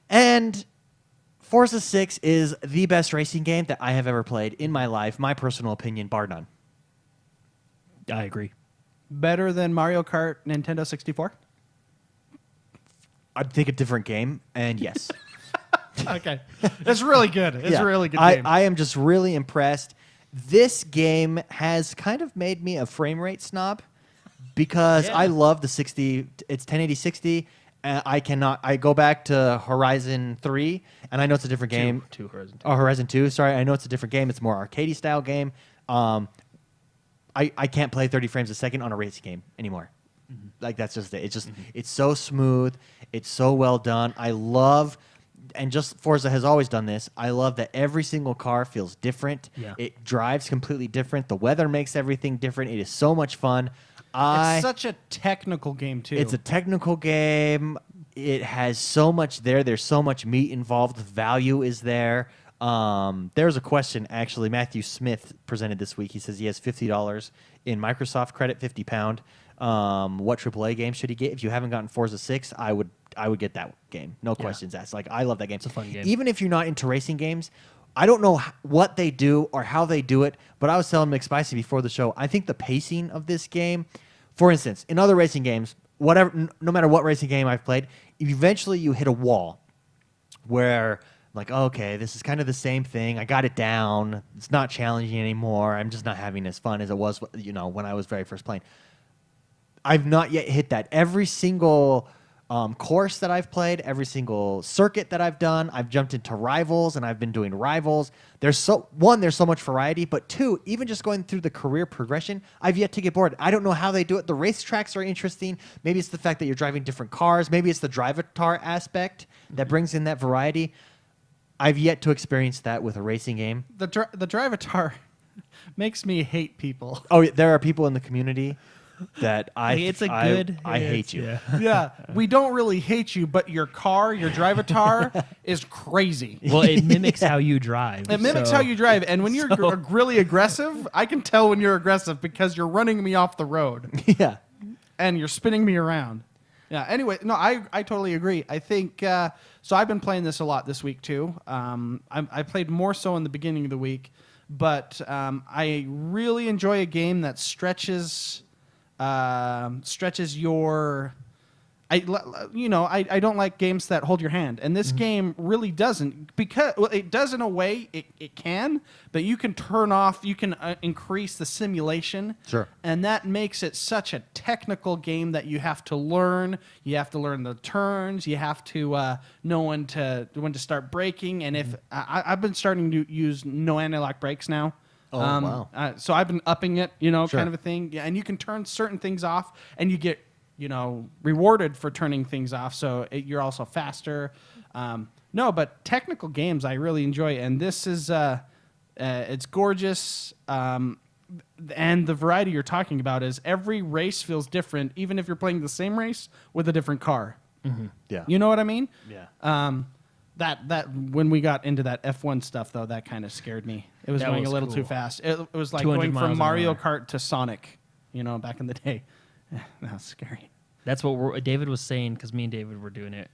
And Forza 6 is the best racing game that I have ever played in my life. My personal opinion, bar none. I agree. Better than Mario Kart Nintendo 64? I'd think a different game, and yes. Okay. It's really good. It's Yeah. a really good I, game. I am just really impressed. This game has kind of made me a frame rate snob because Yeah. I love the 60. It's 1080 60. I go back to Horizon 3, and I know it's a different game. Two Horizon 2. Oh, Horizon 2. Sorry, I know it's a different game. It's more arcadey style game. I can't play 30 frames a second on a racing game anymore. Like that's just it. It's just it's so smooth. It's so well done. I love, and just Forza has always done this. I love that every single car feels different. Yeah. It drives completely different. The weather makes everything different. It is so much fun. it's such a technical game, too. It's a technical game. It has so much there. There's so much meat involved. The value is there. There's a question, actually. Matthew Smith presented this week. He says he has $50 in Microsoft credit, £50. What AAA game should he get? If you haven't gotten Forza 6, I would get that game. No questions asked. Like, I love that game. It's a fun game. Even if you're not into racing games, I don't know what they do or how they do it, but I was telling McSpicy before the show, I think the pacing of this game, for instance, in other racing games, whatever, no matter what racing game I've played, eventually you hit a wall where like, okay, this is kind of the same thing. I got it down. It's not challenging anymore. I'm just not having as fun as it was, when I was very first playing. I've not yet hit that. Every single course that I've played, every single circuit that I've done, I've jumped into rivals, and I've been doing rivals. There's so much variety, but two, even just going through the career progression, I've yet to get bored. I don't know how they do it. The racetracks are interesting. Maybe it's the fact that you're driving different cars. Maybe it's the drivatar aspect that brings in that variety. I've yet to experience that with a racing game. The Drivatar makes me hate people. Oh, there are people in the community that I hate you. Yeah. Yeah, we don't really hate you, but your car, your Drivatar, is crazy. Well, it mimics how you drive. It mimics how you drive, and when you're really aggressive, I can tell when you're aggressive because you're running me off the road Yeah. and you're spinning me around. Yeah. Anyway, no, I totally agree. I think so. I've been playing this a lot this week too. I played more so in the beginning of the week, but I really enjoy a game that stretches your. I don't like games that hold your hand, and this game really doesn't, because it does in a way it can, but you can turn off, you can increase the simulation, Sure. and that makes it such a technical game that you have to learn. You have to learn the turns. You have to know when to start braking, and if I've been starting to use no anti-lock brakes now. Oh, wow. So I've been upping it, Sure. kind of a thing. Yeah, and you can turn certain things off, and you get, rewarded for turning things off. So you're also faster. No, but technical games I really enjoy, and this is it's gorgeous. and the variety you're talking about is every race feels different, even if you're playing the same race with a different car. Yeah. You know what I mean? Yeah. That when we got into that F1 stuff, though, that kind of scared me. It was That going was a little cool. too fast. It was like 200 going miles from an Mario hour. Kart to Sonic, back in the day. That was scary. That's what David was saying, because me and David were doing it.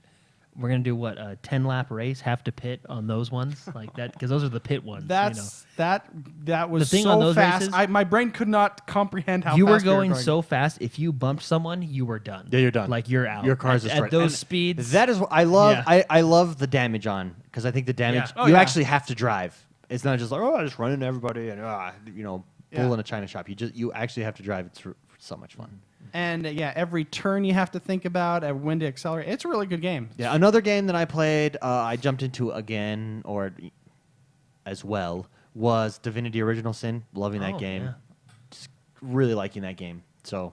We're gonna do what, a 10-lap race, have to pit on those ones like that, because those are the pit ones. That was The thing so on those fast. races- my brain could not comprehend how You were fast we going so fast. If you bumped someone, you were done. Yeah, you're done. Like you're out. Your car's at destroyed. those And speeds. That is what I love. Yeah. I love the damage on, because I think the damage Yeah. Oh, you yeah. actually have to drive. It's not just like, I just run into everybody and bull Yeah. in a china shop. You actually have to drive. It's so much fun. And every turn you have to think about and when to accelerate. It's a really good game. Yeah, another game that I played, I jumped into again as well, was Divinity: Original Sin. Loving that Oh, game. yeah. Just really liking that game. So,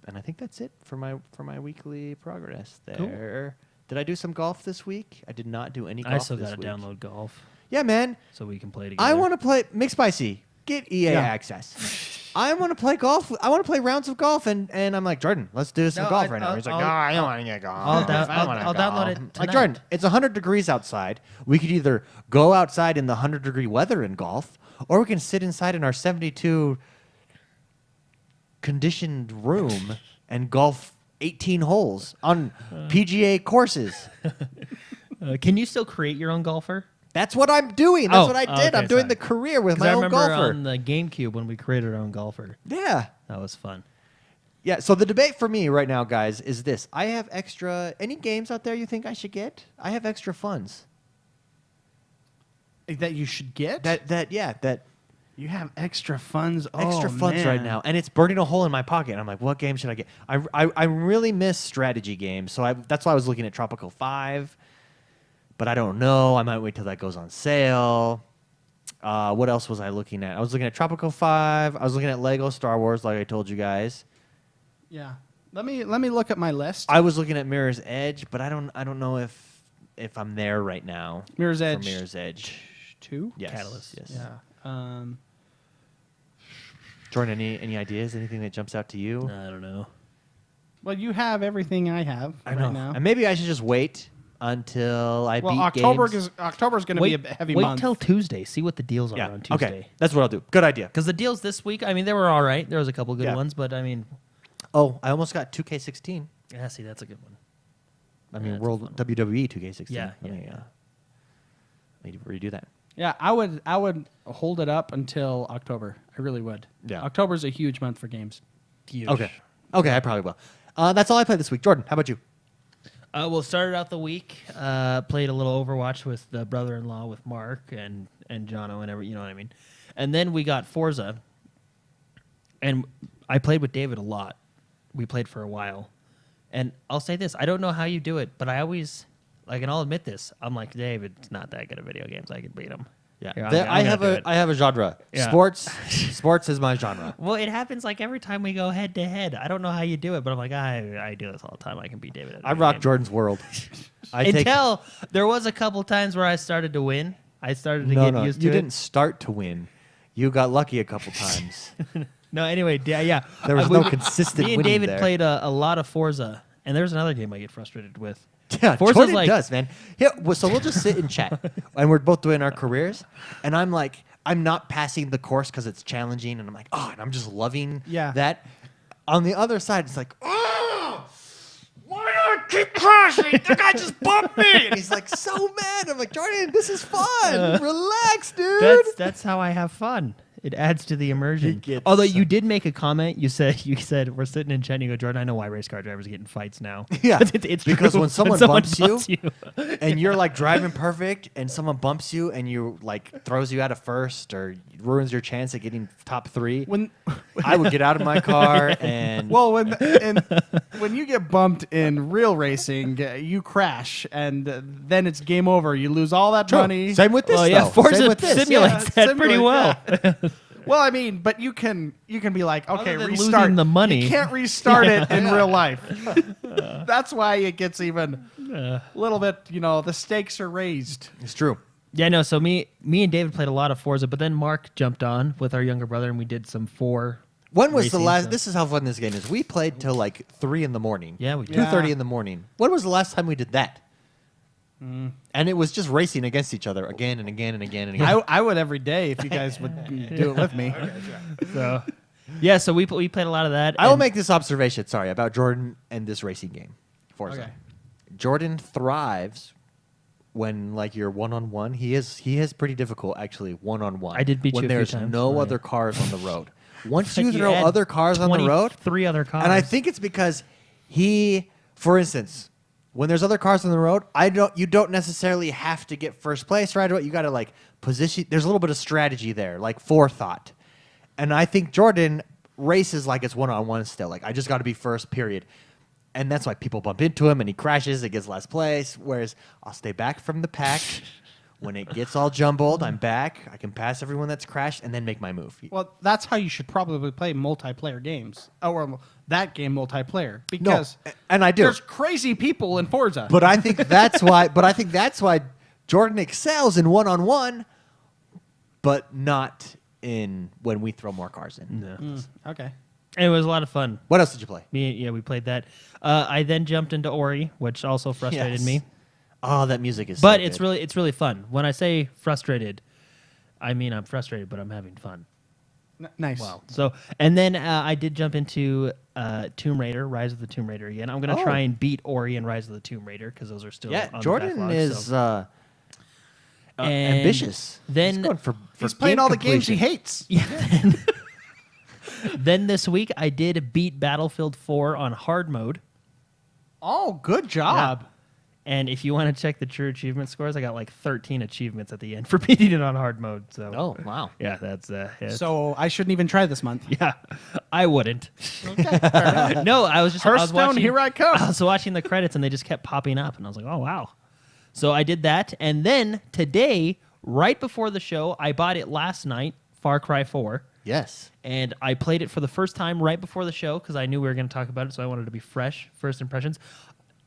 and I think that's it for my weekly progress there. Did I do some golf this week? I did not do any golf I still this gotta week. download golf Yeah, man. so we can play together. I want to play McSpicy. Get EA Yeah. access. I want to play golf. I want to play rounds of golf, and I'm like, Jordan, let's do some No, golf I- right now. He's like, I'll- I don't want to get golf. I'll down- I don't wanna I'll download golf." it Like, tonight. Jordan, it's 100 degrees outside. We could either go outside in the 100-degree weather and golf, or we can sit inside in our 72 conditioned room and golf 18 holes on PGA courses. Can you still create your own golfer? That's what I'm doing. That's Oh, what I oh, did. okay, I'm doing sorry. the career with 'Cause my I own remember golfer. on the GameCube when we created our own golfer. Yeah. That was fun. Yeah, so the debate for me right now, guys, is this. I have any games out there you think I should get? I have extra funds. That you should get? That You have extra funds. extra Oh, funds right man. now, and it's burning a hole in my pocket. I'm like, what game should I get? I really miss strategy games, so that's why I was looking at Tropical 5, but I don't know. I might wait till that goes on sale. What else was I looking at? I was looking at Tropical 5. I was looking at Lego Star Wars, like I told you guys. Yeah. Let me look at my list. I was looking at Mirror's Edge, but I don't know if I'm there right now. Mirror's for Edge. Mirror's Edge. 2? Yes. Catalyst. Yes. Yeah. Jordan, any ideas? Anything that jumps out to you? I don't know. Well, you have everything I have I know. right now. And maybe I should just wait until I Well, beat October's going to be Wait, a heavy wait month. till Tuesday. See what the deals are Yeah. on Tuesday. Okay. That's what I'll do. Good idea. Because the deals this week, I mean, they were all right. There was a couple good Yeah. ones, but I mean, Oh, I almost got 2K16. yeah, see, that's a good one. I Yeah, mean, that's a World fun one. WWE 2K16. Yeah, Let yeah, me, yeah. need to redo that. Yeah, I would hold it up until October. I really would. Yeah. October's a huge month for games. Huge. Okay, I probably will. That's all I played this week. Jordan, how about you? Well, started out the week, played a little Overwatch with the brother-in-law with Mark and Jono and you know what I mean. And then we got Forza, and I played with David a lot. We played for a while, and I'll say this: I don't know how you do it, but I always and I'll admit this. I'm like, David's not that good at video games. I can beat him. Yeah, Here, I I'm gonna do it. have a genre. Yeah. Sports is my genre. Well, it happens like every time we go head to head. I don't know how you do it, but I'm like, I do this all the time. I can beat David. At a I video rock game. Jordan's world. I take Until there was a couple times where I started to win. I started to no, get no. used You to didn't start to win. You got lucky a couple times. it. No, anyway, yeah. There was no consistent Me and winning David there. played a lot of Forza, and there's another game I get frustrated with. Yeah, Forza's Jordan like- does, man. Yeah, so we'll just sit and chat, and we're both doing our careers, and I'm like, I'm not passing the course because it's challenging, and I'm like, and I'm just loving that. On the other side, it's like, why do I keep crashing? The guy just bumped me, and he's like so mad. I'm like, Jordan, this is fun. Relax, dude. That's how I have fun. It adds to the immersion. gets Although so- you did make a comment, you said we're sitting in chat and you go, Jordan, I know why race car drivers get in fights now. Yeah, it's because true. when someone bumps you, and you're like driving perfect, and someone bumps you, and you like throws you out of first or ruins your chance at getting top 3. When I would get out of my car and when you get bumped in real racing, you crash and then it's game over. You lose all that money. Same with this. Oh yeah, though. Forza Same with this. simulates Yeah, that pretty simulate, well. Well, I mean, but you can be like, okay, than restart losing the money. You can't restart it in real life. That's why it gets even a little bit. The stakes are raised. It's true. Yeah, no. So me and David played a lot of Forza, but then Mark jumped on with our younger brother, and we did some 4. When was the racing, last? so- This is how fun this game is. We played till like 3 in the morning. Yeah, we did. 2:30 Yeah. in the morning. When was the last time we did that? And it was just racing against each other again and again and again and again. I would every day if you guys would do it with me. So, yeah, so we played a lot of that. I will and- make this observation, sorry, about Jordan and this racing game, Forza. Okay. Jordan thrives when like you're one-on-one. He is pretty difficult actually one-on-one. I did beat when you a few there's times, no so yeah. other cars on the road. Once Like you throw add other cars on the road, 3 other cars. and I think it's because for instance, when there's other cars on the road, you don't necessarily have to get first place right away. You got to like position. There's a little bit of strategy there, like forethought. And I think Jordan races like it's one-on-one still. Like I just got to be first, period. And that's why people bump into him and he crashes. It gets last place. Whereas I'll stay back from the pack. When it gets all jumbled, I'm back. I can pass everyone that's crashed and then make my move. Well, that's how you should probably play multiplayer games, or that game multiplayer, because and I do. there's crazy people in Forza. But I think that's why. But I think that's why Jordan excels in one-on-one, but not in when we throw more cars in. No. Okay. And it was a lot of fun. What else did you play? We played that. I then jumped into Ori, which also frustrated Yes. me. Oh, that music is. But so it's good. really fun. When I say frustrated, I mean I'm frustrated, but I'm having fun. Nice. Wow. So and then I did jump into Tomb Raider, Rise of the Tomb Raider again. I'm gonna Oh. try and beat Ori and Rise of the Tomb Raider because those are still Yeah, on the Jordan backlog, is so. And ambitious. then- He's going for He's playing game all the games he completion. hates. Then this week I did beat Battlefield 4 on hard mode. Oh, good job. And if you want to check the true achievement scores, I got like 13 achievements at the end for beating it on hard mode. So Oh wow! yeah, that's So I shouldn't even try this month. yeah, I wouldn't. Okay. fair enough. No, I was Hearthstone, watching, here I come. I was watching the credits and they just kept popping up, and I was like, oh wow. So I did that, and then today, right before the show, I bought it last night, Far Cry 4. Yes. And I played it for the first time right before the show because I knew we were going to talk about it, so I wanted to be fresh, first impressions.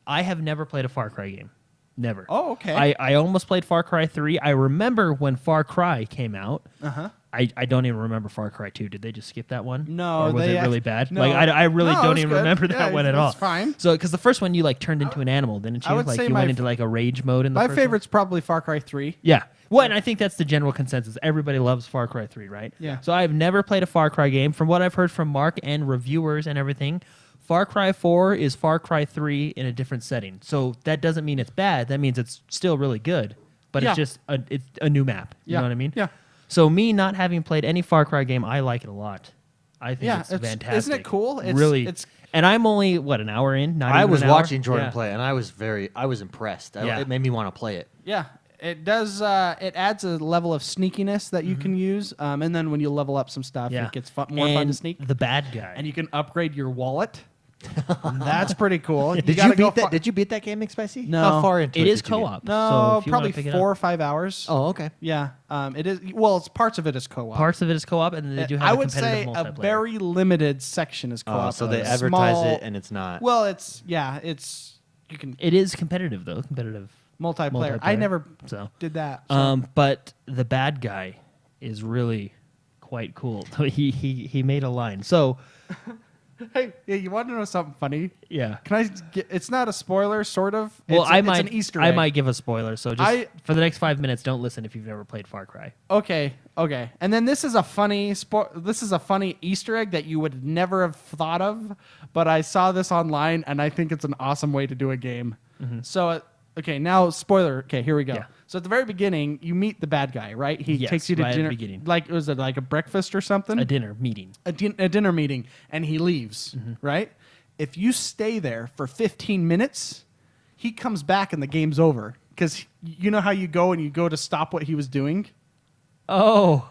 I have never played a Far Cry game. Never. Oh, okay. I almost played Far Cry 3. I remember when Far Cry came out. Uh-huh. I don't even remember Far Cry 2. Did they just skip that one? No, Or was they it really bad? no. Like I really No, it don't was even good. remember Yeah, that one at it all. was fine. So because the first one you like turned into an animal, didn't you? I would like say you my went into like a rage mode in the My first one? favorite's probably Far Cry 3. Yeah. Well, and I think that's the general consensus. Everybody loves Far Cry 3, right? Yeah. So I've never played a Far Cry game. From what I've heard from Mark and reviewers and everything, Far Cry 4 is Far Cry 3 in a different setting. So that doesn't mean it's bad. That means it's still really good. But Yeah. it's just it's a new map. You Yeah. know what I mean? Yeah. So me not having played any Far Cry game, I like it a lot. I think Yeah, it's it's- fantastic. isn't it cool? It's- really. it's- and I'm only an hour in. Not I even was an hour. watching Jordan Yeah. play, and I was impressed. Yeah. It made me want to play it. Yeah. It does. It adds a level of sneakiness that you can use, and then when you level up some stuff, Yeah. it gets more fun And to sneak. The bad guy. And you can upgrade your wallet. That's pretty cool. Did you gotta go beat that? far- Did you beat that game, McSpicy? No. How far into it it is did you get? co-op. No, so if you probably wanna pick it 4 up. or 5 hours. Oh, okay. Yeah. It is. Well, it's parts of it is co-op. Parts of it is co-op, and then they do have I a would say competitive a multiplayer. very limited section is co-op. Oh, so they A advertise small- it, and it's not. Well, it's you can It is competitive though. Competitive. multiplayer. I multiplayer. never So, did that. So. but the bad guy is really quite cool. he made a line. So Hey, yeah, you want to know something funny? yeah. Can I get? It's not a spoiler, sort of. Well, It's an Easter egg. I might give a spoiler. So just for the next 5 minutes, don't listen if you've never played Far Cry. Okay. And then this is a funny Easter egg that you would never have thought of, but I saw this online and I think it's an awesome way to do a game. So, okay, now spoiler. Okay, here we go. Yeah. So at the very beginning, you meet the bad guy, right? He Yes, takes you to right at the dinner. beginning. Like, was it like a breakfast or something? A dinner meeting. a dinner meeting, and he leaves, right? If you stay there for 15 minutes, he comes back and the game's over. Because you know how you go and you go to stop what he was doing? Oh,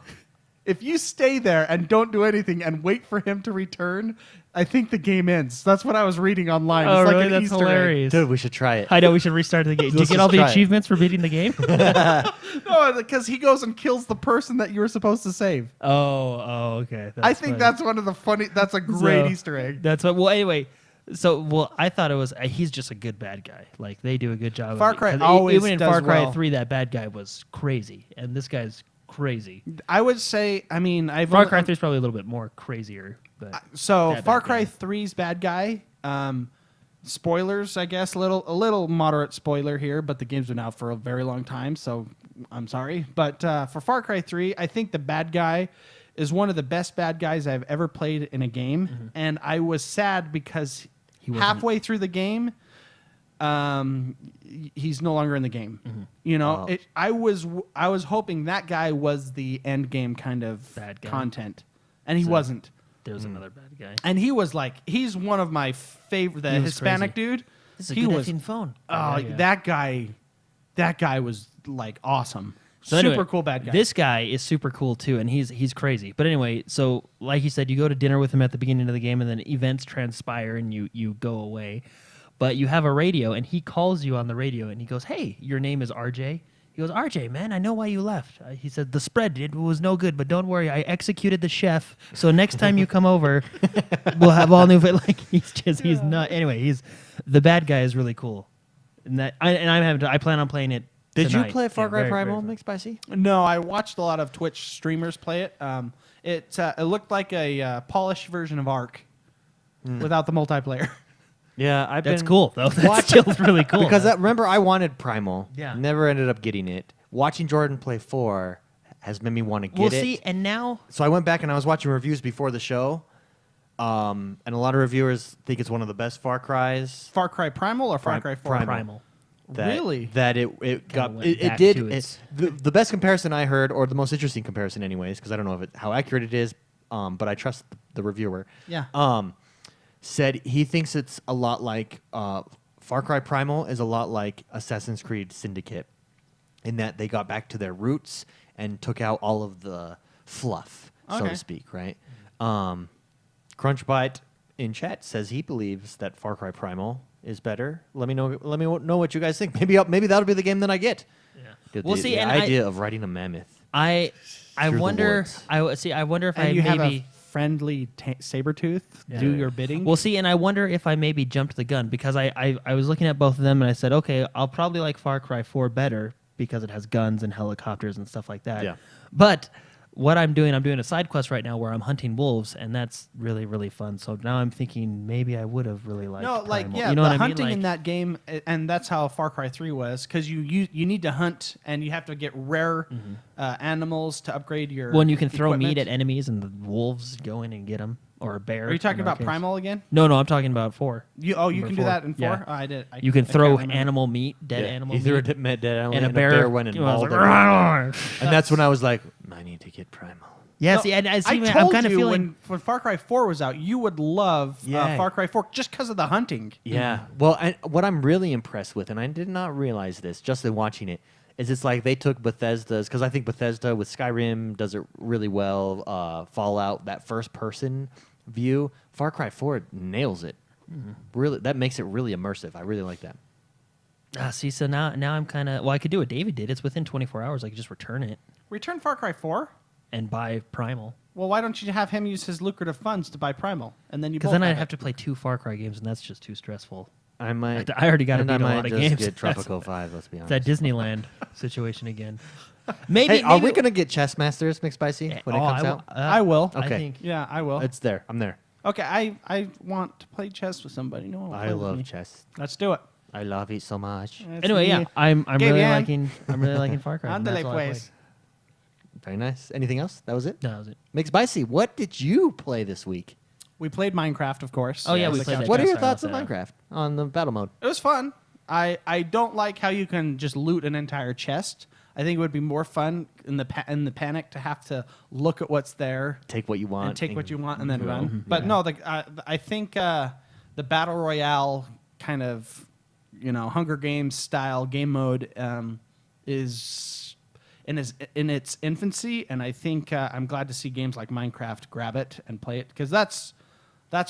If you stay there and don't do anything and wait for him to return, I think the game ends. That's what I was reading online. oh It's like really? an That's Easter hilarious. Dude, we should try it. I know we should restart the game. Did you Let's get all just the try it. achievements for beating the game? egg. No, because he goes and kills the person that you were supposed to save. Oh, okay. I think funny. that's one of the funny. That's a great So, Easter egg. That's what. Well, anyway, So, well, I thought it was he's just a good bad guy. Like they do a good job. Far of it. Cry 'Cause always even in does Far Cry well. 3, that bad guy was crazy, and this guy's crazy. I would say, I mean, Far Cry 3 is probably a little bit more crazier. But So that Far bad Cry guy. 3's bad guy. Spoilers, I guess, a little moderate spoiler here, but the game's been out for a very long time, so I'm sorry. But for Far Cry 3, I think the bad guy is one of the best bad guys I've ever played in a game, and I was sad because wasn't- halfway through the game, he's no longer in the game. You know, I was hoping that guy was the end game kind of Bad guy. content, and he So- wasn't. there's another bad guy. And he was like, he's one of my favorite. The He was Hispanic crazy. dude. This is a he good was. effing phone. Oh, Yeah. that guy was like awesome. So Super anyway, cool bad guy. This guy is super cool too, and he's crazy. But anyway, so like you said, you go to dinner with him at the beginning of the game, and then events transpire, and you go away. But you have a radio, and he calls you on the radio, and he goes, "Hey, your name is RJ." He goes, "RJ, man, I know why you left." He said, "The spread it was no good, but don't worry, I executed the chef. So next time you come over, we'll have all new." Like he's not. Anyway, the bad guy is really cool, and I plan on playing it. Did you tonight. play Far Yeah, Cry very, very Primal, fun. McSpicy? No, I watched a lot of Twitch streamers play it. It looked like a polished version of Ark without the multiplayer. Yeah, I've That's been cool though. That's still really cool. because man. remember I wanted Primal. Yeah. Never ended up getting it. Watching Jordan play 4 has made me want to get We'll it. see. And now, So I went back and I was watching reviews before the show, and a lot of reviewers think it's one of the best Far Cries. Far Cry Primal or Far Cry 4? Primal. That, Really? That it got went it back did to it, its- the best comparison I heard, or the most interesting comparison, anyways, because I don't know how accurate it is, but I trust the reviewer. Yeah. Said he thinks it's a lot like Far Cry Primal is a lot like Assassin's Creed Syndicate, in that they got back to their roots and took out all of the fluff, so Okay. to speak, right? Crunchbite in chat says he believes that Far Cry Primal is better. Let me know what you guys think. Maybe that'll be the game that I get. Yeah. Dude, We'll the, see. the And idea of riding a mammoth. I Through the wonder. woods. I wonder if I And you have a maybe. friendly Sabretooth Yeah. do your bidding. We'll see, and I wonder if I maybe jumped the gun because I was looking at both of them and I said, okay, I'll probably like Far Cry 4 better because it has guns and helicopters and stuff like that. Yeah. But what I'm doing a side quest right now where I'm hunting wolves, and that's really, really fun. So now I'm thinking maybe I would have really liked No, like Primal. yeah, you know the what I mean? hunting in Like- that game, and that's how Far Cry 3 was, because you need to hunt and you have to get rare animals to upgrade your. Well, and you can throw meat equipment. at enemies, and the wolves go in and get them, or a bear. Are you talking in our about case. Primal again? No, I'm talking about 4. You Number can do 4. that in 4. Yeah. Oh, I did. You can I throw can't remember. animal meat, dead animal He threw a meat, dead animal, and a bear, went and you know, I was mauled like, him. "Rawr." And that's when I was like, I need to get Primal. Yeah, No, see, and I see, I man, told I'm kind of you feeling. when Far Cry 4 was out, you would love Yeah. Far Cry 4 just because of the hunting. Yeah. Well, what I'm really impressed with, and I did not realize this just in watching it, is it's like they took Bethesda's, because I think Bethesda with Skyrim does it really well. Fallout, that first person view. Far Cry 4 nails it. Really, that makes it really immersive. I really like that. See, so now I'm kind of. Well, I could do what David did. It's within 24 hours. I could just return it Return Far Cry 4? and buy Primal. Well, why don't you have him use his lucrative funds to buy Primal, and then you Because both then I'd have have it. to play 2 Far Cry games, and that's just too stressful. I might. I already gotta and beat I a might lot of just games. Get Tropico 5. Let's be It's honest. that Disneyland situation again. Maybe. Hey, are we maybe- gonna get Chess Masters McSpicy when it Oh, comes I out? I will. I Okay. think. Yeah, I will. It's there. I'm there. Okay, I want to play chess with somebody. No, one will I play with love me. chess. Let's do it. I love it so much. Anyway, yeah, I'm Que really bien. liking Far Cry. and Ándale, that's all I pues. Very nice. Anything else? That was it. played. No, that was it. McSpicy, what did you play this week? We played Minecraft, of course. Oh, yeah, we Like played a- that. What are your Sorry, thoughts on what's that? Minecraft on the battle mode? It was fun. I don't like how you can just loot an entire chest. I think it would be more fun in the panic to have to look at what's there Take what you want. and take what you want and then go. run. But no, I think the battle royale kind of Hunger Games style game mode is in its infancy, and I think I'm glad to see games like Minecraft grab it and play it, because that's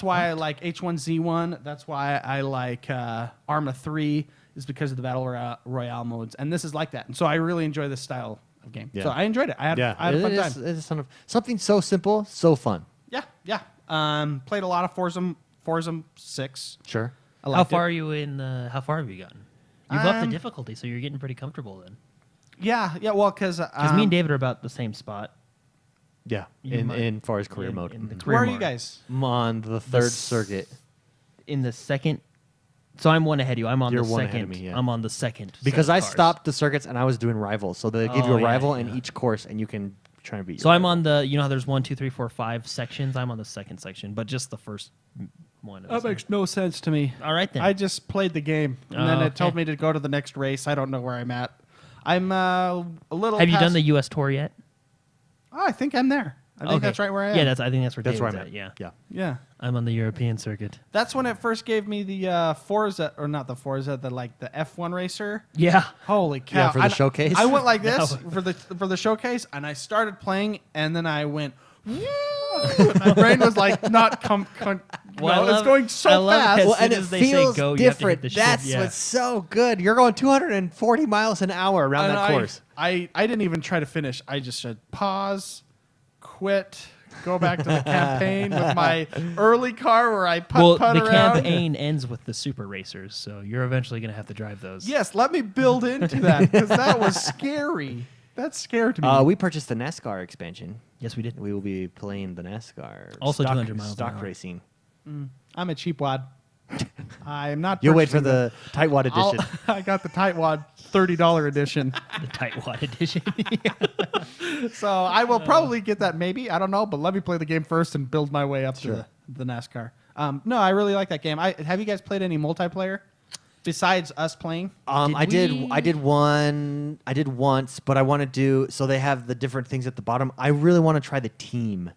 why I like H1Z1. That's why I like Arma 3, is because of the battle royale modes, and this is like that. And so I really enjoy this style of game. Yeah. So I enjoyed it. I had a fun time. It is something so simple, so fun. Yeah. Played a lot of Forza 6. Sure. I How liked far it. are you in? How far have you gotten? You've upped the Um, difficulty, so you're getting pretty comfortable then. Yeah. Well, because Because me and David are about the same spot. Yeah. You might- In far as career mode. in the Mhm. career where are you mode. guys? I'm on the third circuit. In the second. So I'm one ahead of you. I'm on You're the one second. ahead of me, yeah. I'm on the second. Because set I of cars. stopped the circuits and I was doing rivals. So they give you Oh, a yeah, rival in yeah. each course and you can try and beat So your I'm rival. on the. You know how there's 1, 2, 3, 4, 5 sections. I'm on the second section, but just the first one. That makes no sense to me. All right then. I just played the game, and then Oh, it told okay. me to go to the next race. I don't know where I'm at. I'm a little. Have you done past- the U.S. tour yet? Oh, I think I'm there. I think Okay. that's right where I am. Yeah, I think that's where That's where David's I'm at. at. Yeah. Yeah. yeah. I'm on the European circuit. That's when it first gave me the Forza, or not the Forza, the F1 racer. Yeah. Holy cow! Yeah, for the showcase? I went like this No. for the showcase, and I started playing, and then I went. My brain was like not it's going so I love fast. As Well, soon and it as they say feels go, you have to hit different. the shift, That's yeah. what's so good. You're going 240 miles an hour around And that course. I didn't even try to finish. I just said pause, quit, go back to the campaign with my early car where I putt the around. campaign ends with the super racers, so you're eventually going to have to drive those. Yes, let me build into that because that was scary. That scared me. We purchased the NASCAR expansion. Yes, we did. We will be playing the NASCAR. Also stock, 200 miles an stock hour. racing. I'm a cheap wad. I'm not. You'll wait for purchasing them. the tightwad edition. I got the tightwad $30 edition. The tightwad edition. So I will probably get that maybe. I don't know, but let me play the game first and build my way up Sure. to the NASCAR. No, I really like that game. Have you guys played any multiplayer besides us playing? I did once, but I want to do. So they have the different things at the bottom. I really want to try the team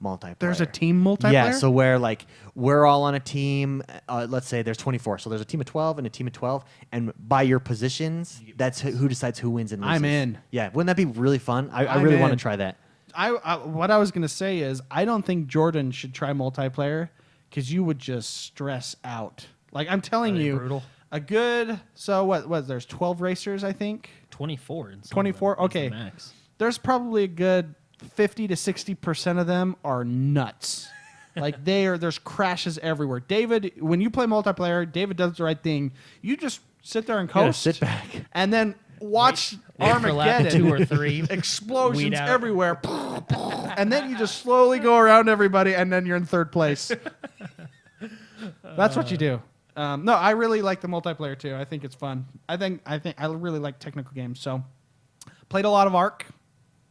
multiplayer. There's a team multiplayer? Yeah, so where like we're all on a team. Let's say there's 24, so there's a team of 12 and a team of 12, and by your positions, that's who decides who wins and loses. I'm in. Yeah, wouldn't that be really fun? I I'm really want to in. try that. What I was going to say is I don't think Jordan should try multiplayer because you would just stress out. Like I'm telling Are they you, brutal? a good. So what? There's 12 racers, I think. 24 in some 24? of them is the Okay. max. There's probably a good 50 to 60% of them are nuts. Like there's crashes everywhere. David, when you play multiplayer, David does the right thing. You just sit there and You gotta coast. sit back. And then watch Wait for lap Armageddon. 2 or 3. Explosions Weed out. everywhere. And then you just slowly go around everybody and then you're in third place. That's what you do. No, I really like the multiplayer too. I think it's fun. I think I really like technical games. So played a lot of Ark.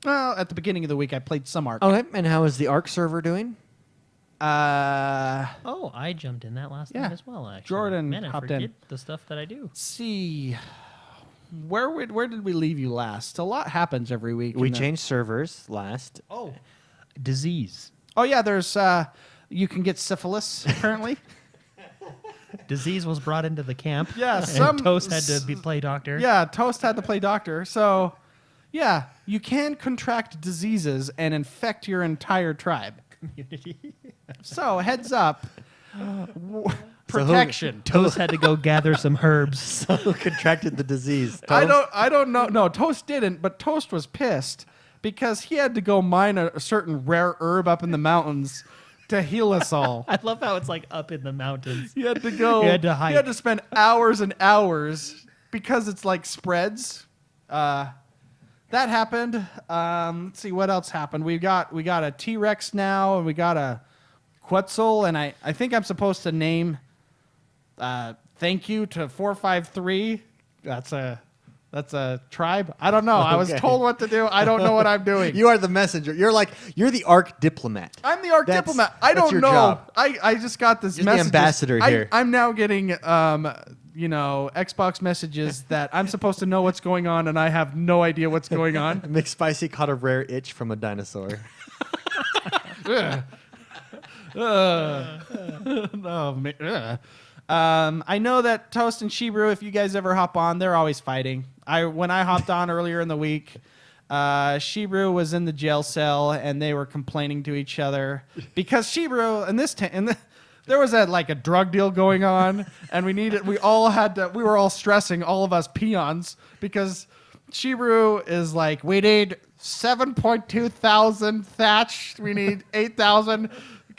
Well, at the beginning of the week I played some Ark. Okay, and how is the Arc server doing? Oh, I jumped in that last Yeah. night as well, actually. Jordan Man, I hopped forget in. the stuff that I do. See, where did we leave you last? A lot happens every week. We in the- changed servers last. Oh. Disease. Oh yeah, there's you can get syphilis apparently. Disease was brought into the camp. Yeah, and some- Toast had to play doctor. Yeah, Toast had to play doctor. So, yeah, you can contract diseases and infect your entire tribe. So, heads up. Protection. Toast had to go gather some herbs. Who contracted the disease? I don't know. No, Toast didn't, but Toast was pissed because he had to go mine a certain rare herb up in the mountains to heal us all. I love how it's like up in the mountains. He had to go. He had to hike. He had to spend hours and hours because it's like spreads. That happened. Let's see what else happened. We got a T-Rex now, and we got a Quetzal, and I think I'm supposed to name. Thank you to 453. That's a tribe. I don't know. I was Okay. told what to do. I don't know what I'm doing. You are the messenger. You're the Arc diplomat. I'm the Arc That's- diplomat. I that's don't your know. job. I just got this You're the message. ambassador here. I'm now getting Xbox messages that I'm supposed to know what's going on and I have no idea what's going on. McSpicy caught a rare itch from a dinosaur. I know that Toast and Shebrew, if you guys ever hop on, they're always fighting. When I hopped on earlier in the week, Shebrew was in the jail cell and they were complaining to each other because Shebrew there was a drug deal going on and we were all stressing, all of us peons, because Shebrew is like, we need 7.2 thousand thatch, we need 8,000.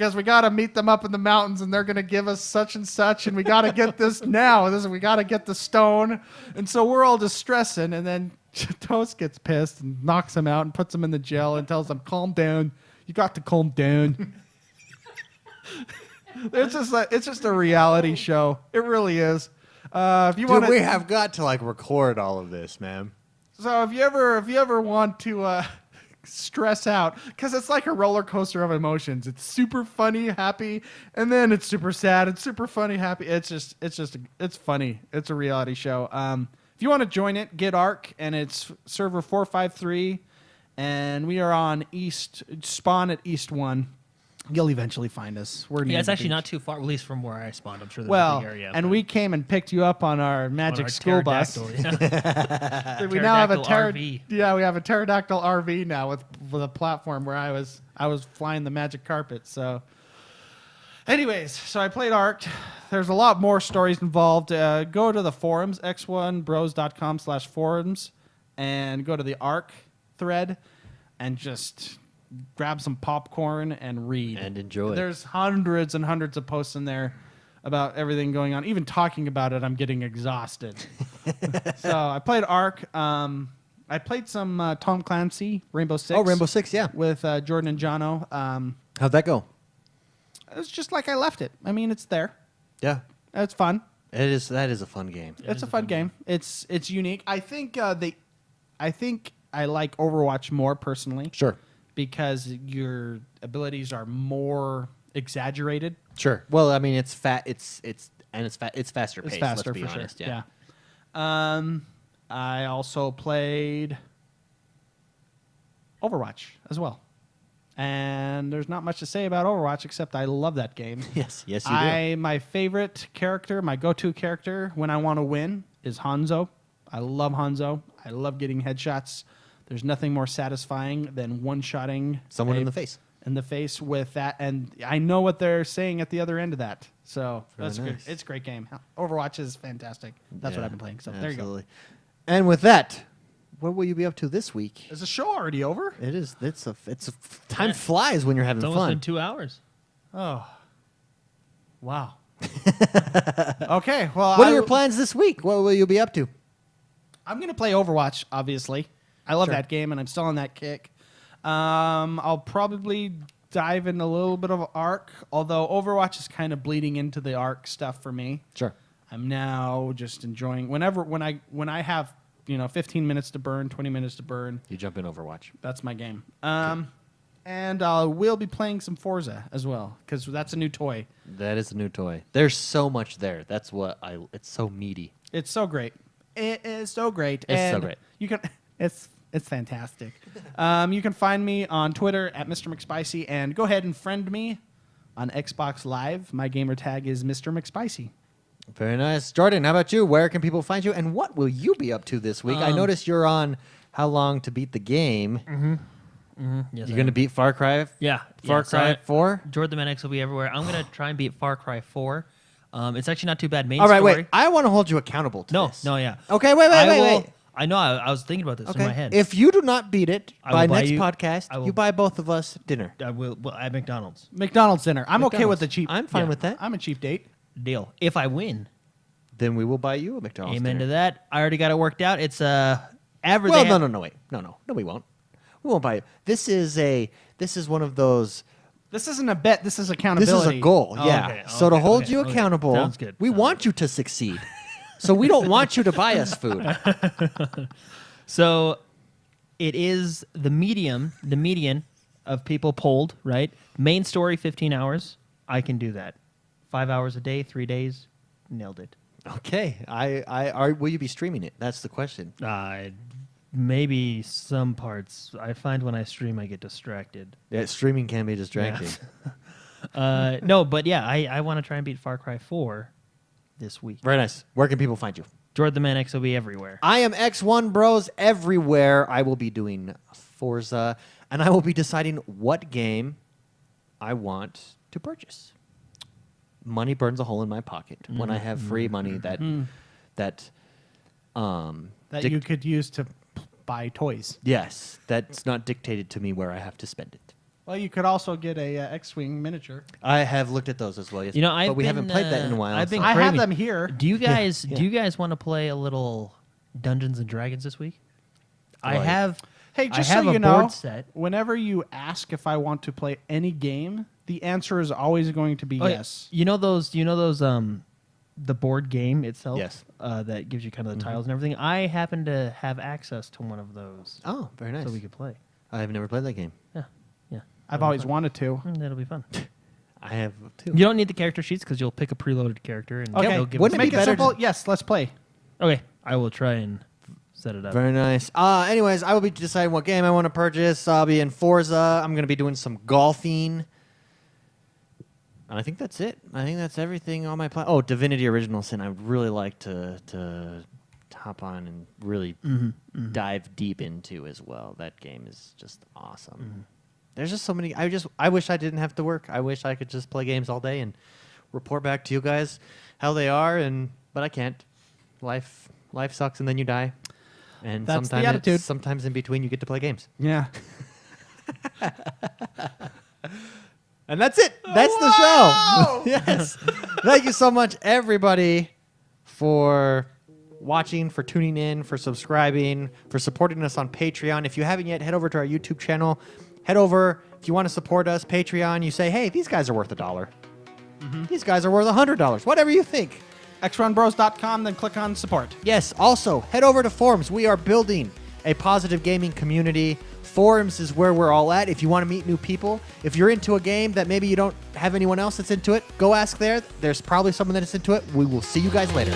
because we got to meet them up in the mountains and they're going to give us such and such and we got to get this now. We got to get the stone. And so we're all just stressing, and then Toast gets pissed and knocks him out and puts him in the jail and tells him, calm down. You got to calm down. It's just a reality show. It really is. If you want, we have got to record all of this, man. So if you ever want to stress out, because it's like a roller coaster of emotions. It's super funny, happy, and then it's super sad. It's super funny, happy. It's funny. It's a reality show. If you want to join it, get ARC, and it's server 453, and we are on spawn at East 1. You'll eventually find us. We're near Yeah, it's the actually beach. not too far, at least from where I spawned. I'm sure there's a Well, big area. and but we came and picked you up on our magic on our school bus. pterodactyl, yeah. We now have a Pterodactyl RV. Yeah, we have a pterodactyl RV now with a platform where I was flying the magic carpet. So, anyways, so I played ARC. There's a lot more stories involved. Go to the forums, xonebros.com/forums, and go to the ARC thread, and just grab some popcorn and read And enjoy. There's hundreds and hundreds of posts in there about everything going on. Even talking about it, I'm getting exhausted. So I played ARC. I played some Tom Clancy, Rainbow Six. Oh, Rainbow Six, yeah. With Jordan and Jono. How'd that go? It was just like I left it. I mean, it's there. Yeah. It's fun. That is a fun game. It's a fun game. It's unique. I think I like Overwatch more personally. Sure. Because your abilities are more exaggerated. Sure. Well, I mean, it's faster paced. It's faster let's be for honest. sure. Yeah. I also played Overwatch as well. And there's not much to say about Overwatch except I love that game. Yes, you do. My favorite character, my go-to character when I want to win is Hanzo. I love Hanzo. I love getting headshots. There's nothing more satisfying than one-shotting Someone in the face. with that, and I know what they're saying at the other end of that. So Very that's good. nice. It's a great game. Overwatch is fantastic. That's what I've been playing. So there you go. Absolutely. And with that, what will you be up to this week? Is the show already over? It is. Time flies when you're having It's almost fun. been 2 hours. Oh, wow. Okay. Well, What are your plans this week? What will you be up to? I'm gonna play Overwatch. Obviously, I love Sure. that game, and I'm still on that kick. I'll probably dive in a little bit of ARC, although Overwatch is kind of bleeding into the ARC stuff for me. Sure. I'm now just enjoying when I have 15 minutes to burn, 20 minutes to burn. You jump in Overwatch. That's my game. And we'll be playing some Forza as well because that's a new toy. That is a new toy. There's so much there. That's what it's so meaty. It's so great. It is so great. It's so And great. You can. It's fantastic. You can find me on Twitter at Mr. McSpicy, and go ahead and friend me on Xbox Live. My gamer tag is Mr. McSpicy. Very nice. Jordan, how about you? Where can people find you? And what will you be up to this week? I noticed you're on How Long to Beat the Game. Yes, You're going to beat Far Cry? Yeah. Far Cry 4? Jordan the Maniacs will be everywhere. I'm going to try and beat Far Cry 4. It's actually not too bad. Main All right, story. wait. I want to hold you accountable to this. No, yeah. Okay, wait. I know. I was thinking about this in my Okay. head. If you do not beat it I by will buy next you- podcast, I will- you buy both of us dinner. I will at McDonald's. McDonald's dinner. I'm okay with McDonald's. the cheap. I'm fine Yeah. with that. I'm a cheap date. Deal. If I win, Then we will buy you a McDonald's amen dinner. to that. I already got it worked out. It's average. Well, no, wait. No, we won't. We won't buy it. This is one of those. This isn't a bet. This is This accountability. is a goal. Oh, yeah. okay, So to okay, hold okay, you okay. accountable, Sounds good. we Sounds want you to succeed. So we don't want you to buy us food. So it is the median of people polled, right? Main story, 15 hours. I can do that. 5 hours a day, 3 days. Nailed it. Okay. Will you be streaming it? That's the question. Maybe some parts. I find when I stream, I get distracted. Yeah, streaming can be distracting. No, but yeah, I want to try and beat Far Cry 4 this week. Very nice. Where can people find you? Jordan the Man X will be everywhere. I am XoneBros everywhere. I will be doing Forza, and I will be deciding what game I want to purchase. Money burns a hole in my pocket when I have free money that that you could use to buy toys. yes, that's not dictated to me where I have to spend it. Well, you could also get a X-wing miniature. I have looked at those as well. Yes. You know, but we haven't played that in a while. I've been so- I have craving- them here. Do you guys yeah. do you guys want to play a little Dungeons and Dragons this week? I Like- have. Hey, just I have so a you know, board set. whenever you ask if I want to play any game, the answer is always going to be Oh, yes. You know those. The board game itself. Yes. That gives you kind of the tiles and everything. I happen to have access to one of those, Oh, very nice. so we could play. I have never played that game. Yeah. Yeah. I've always wanted to. That'll be fun. I have too. You don't need the character sheets because you'll pick a preloaded character and Okay, they'll give wouldn't us it make be it better simple. to- Yes, let's play. Okay, I will try and set it up. Very nice. Anyways, I will be deciding what game I want to purchase. I'll be in Forza. I'm going to be doing some golfing. And I think that's it. I think that's everything on my plan. Oh, Divinity Original Sin. I would really like to hop on and really dive deep into as well. That game is just awesome. There's just so many. I wish I didn't have to work. I wish I could just play games all day and report back to you guys how they are. But I can't. Life sucks, and then you die. And That's the attitude. Sometimes in between, you get to play games. Yeah. And that's it. That's the show. Yes. Thank you so much, everybody, for watching, for tuning in, for subscribing, for supporting us on Patreon. If you haven't yet, head over to our YouTube channel. Head over. If you want to support us, Patreon, you say, hey, these guys are worth $1. These guys are worth $100. Whatever you think. XoneBros.com, then click on support. Yes. Also, head over to forums. We are building a positive gaming community. Forums is where we're all at. If you want to meet new people, if you're into a game that maybe you don't have anyone else that's into it, go ask there. There's probably someone that's into it. We will see you guys later.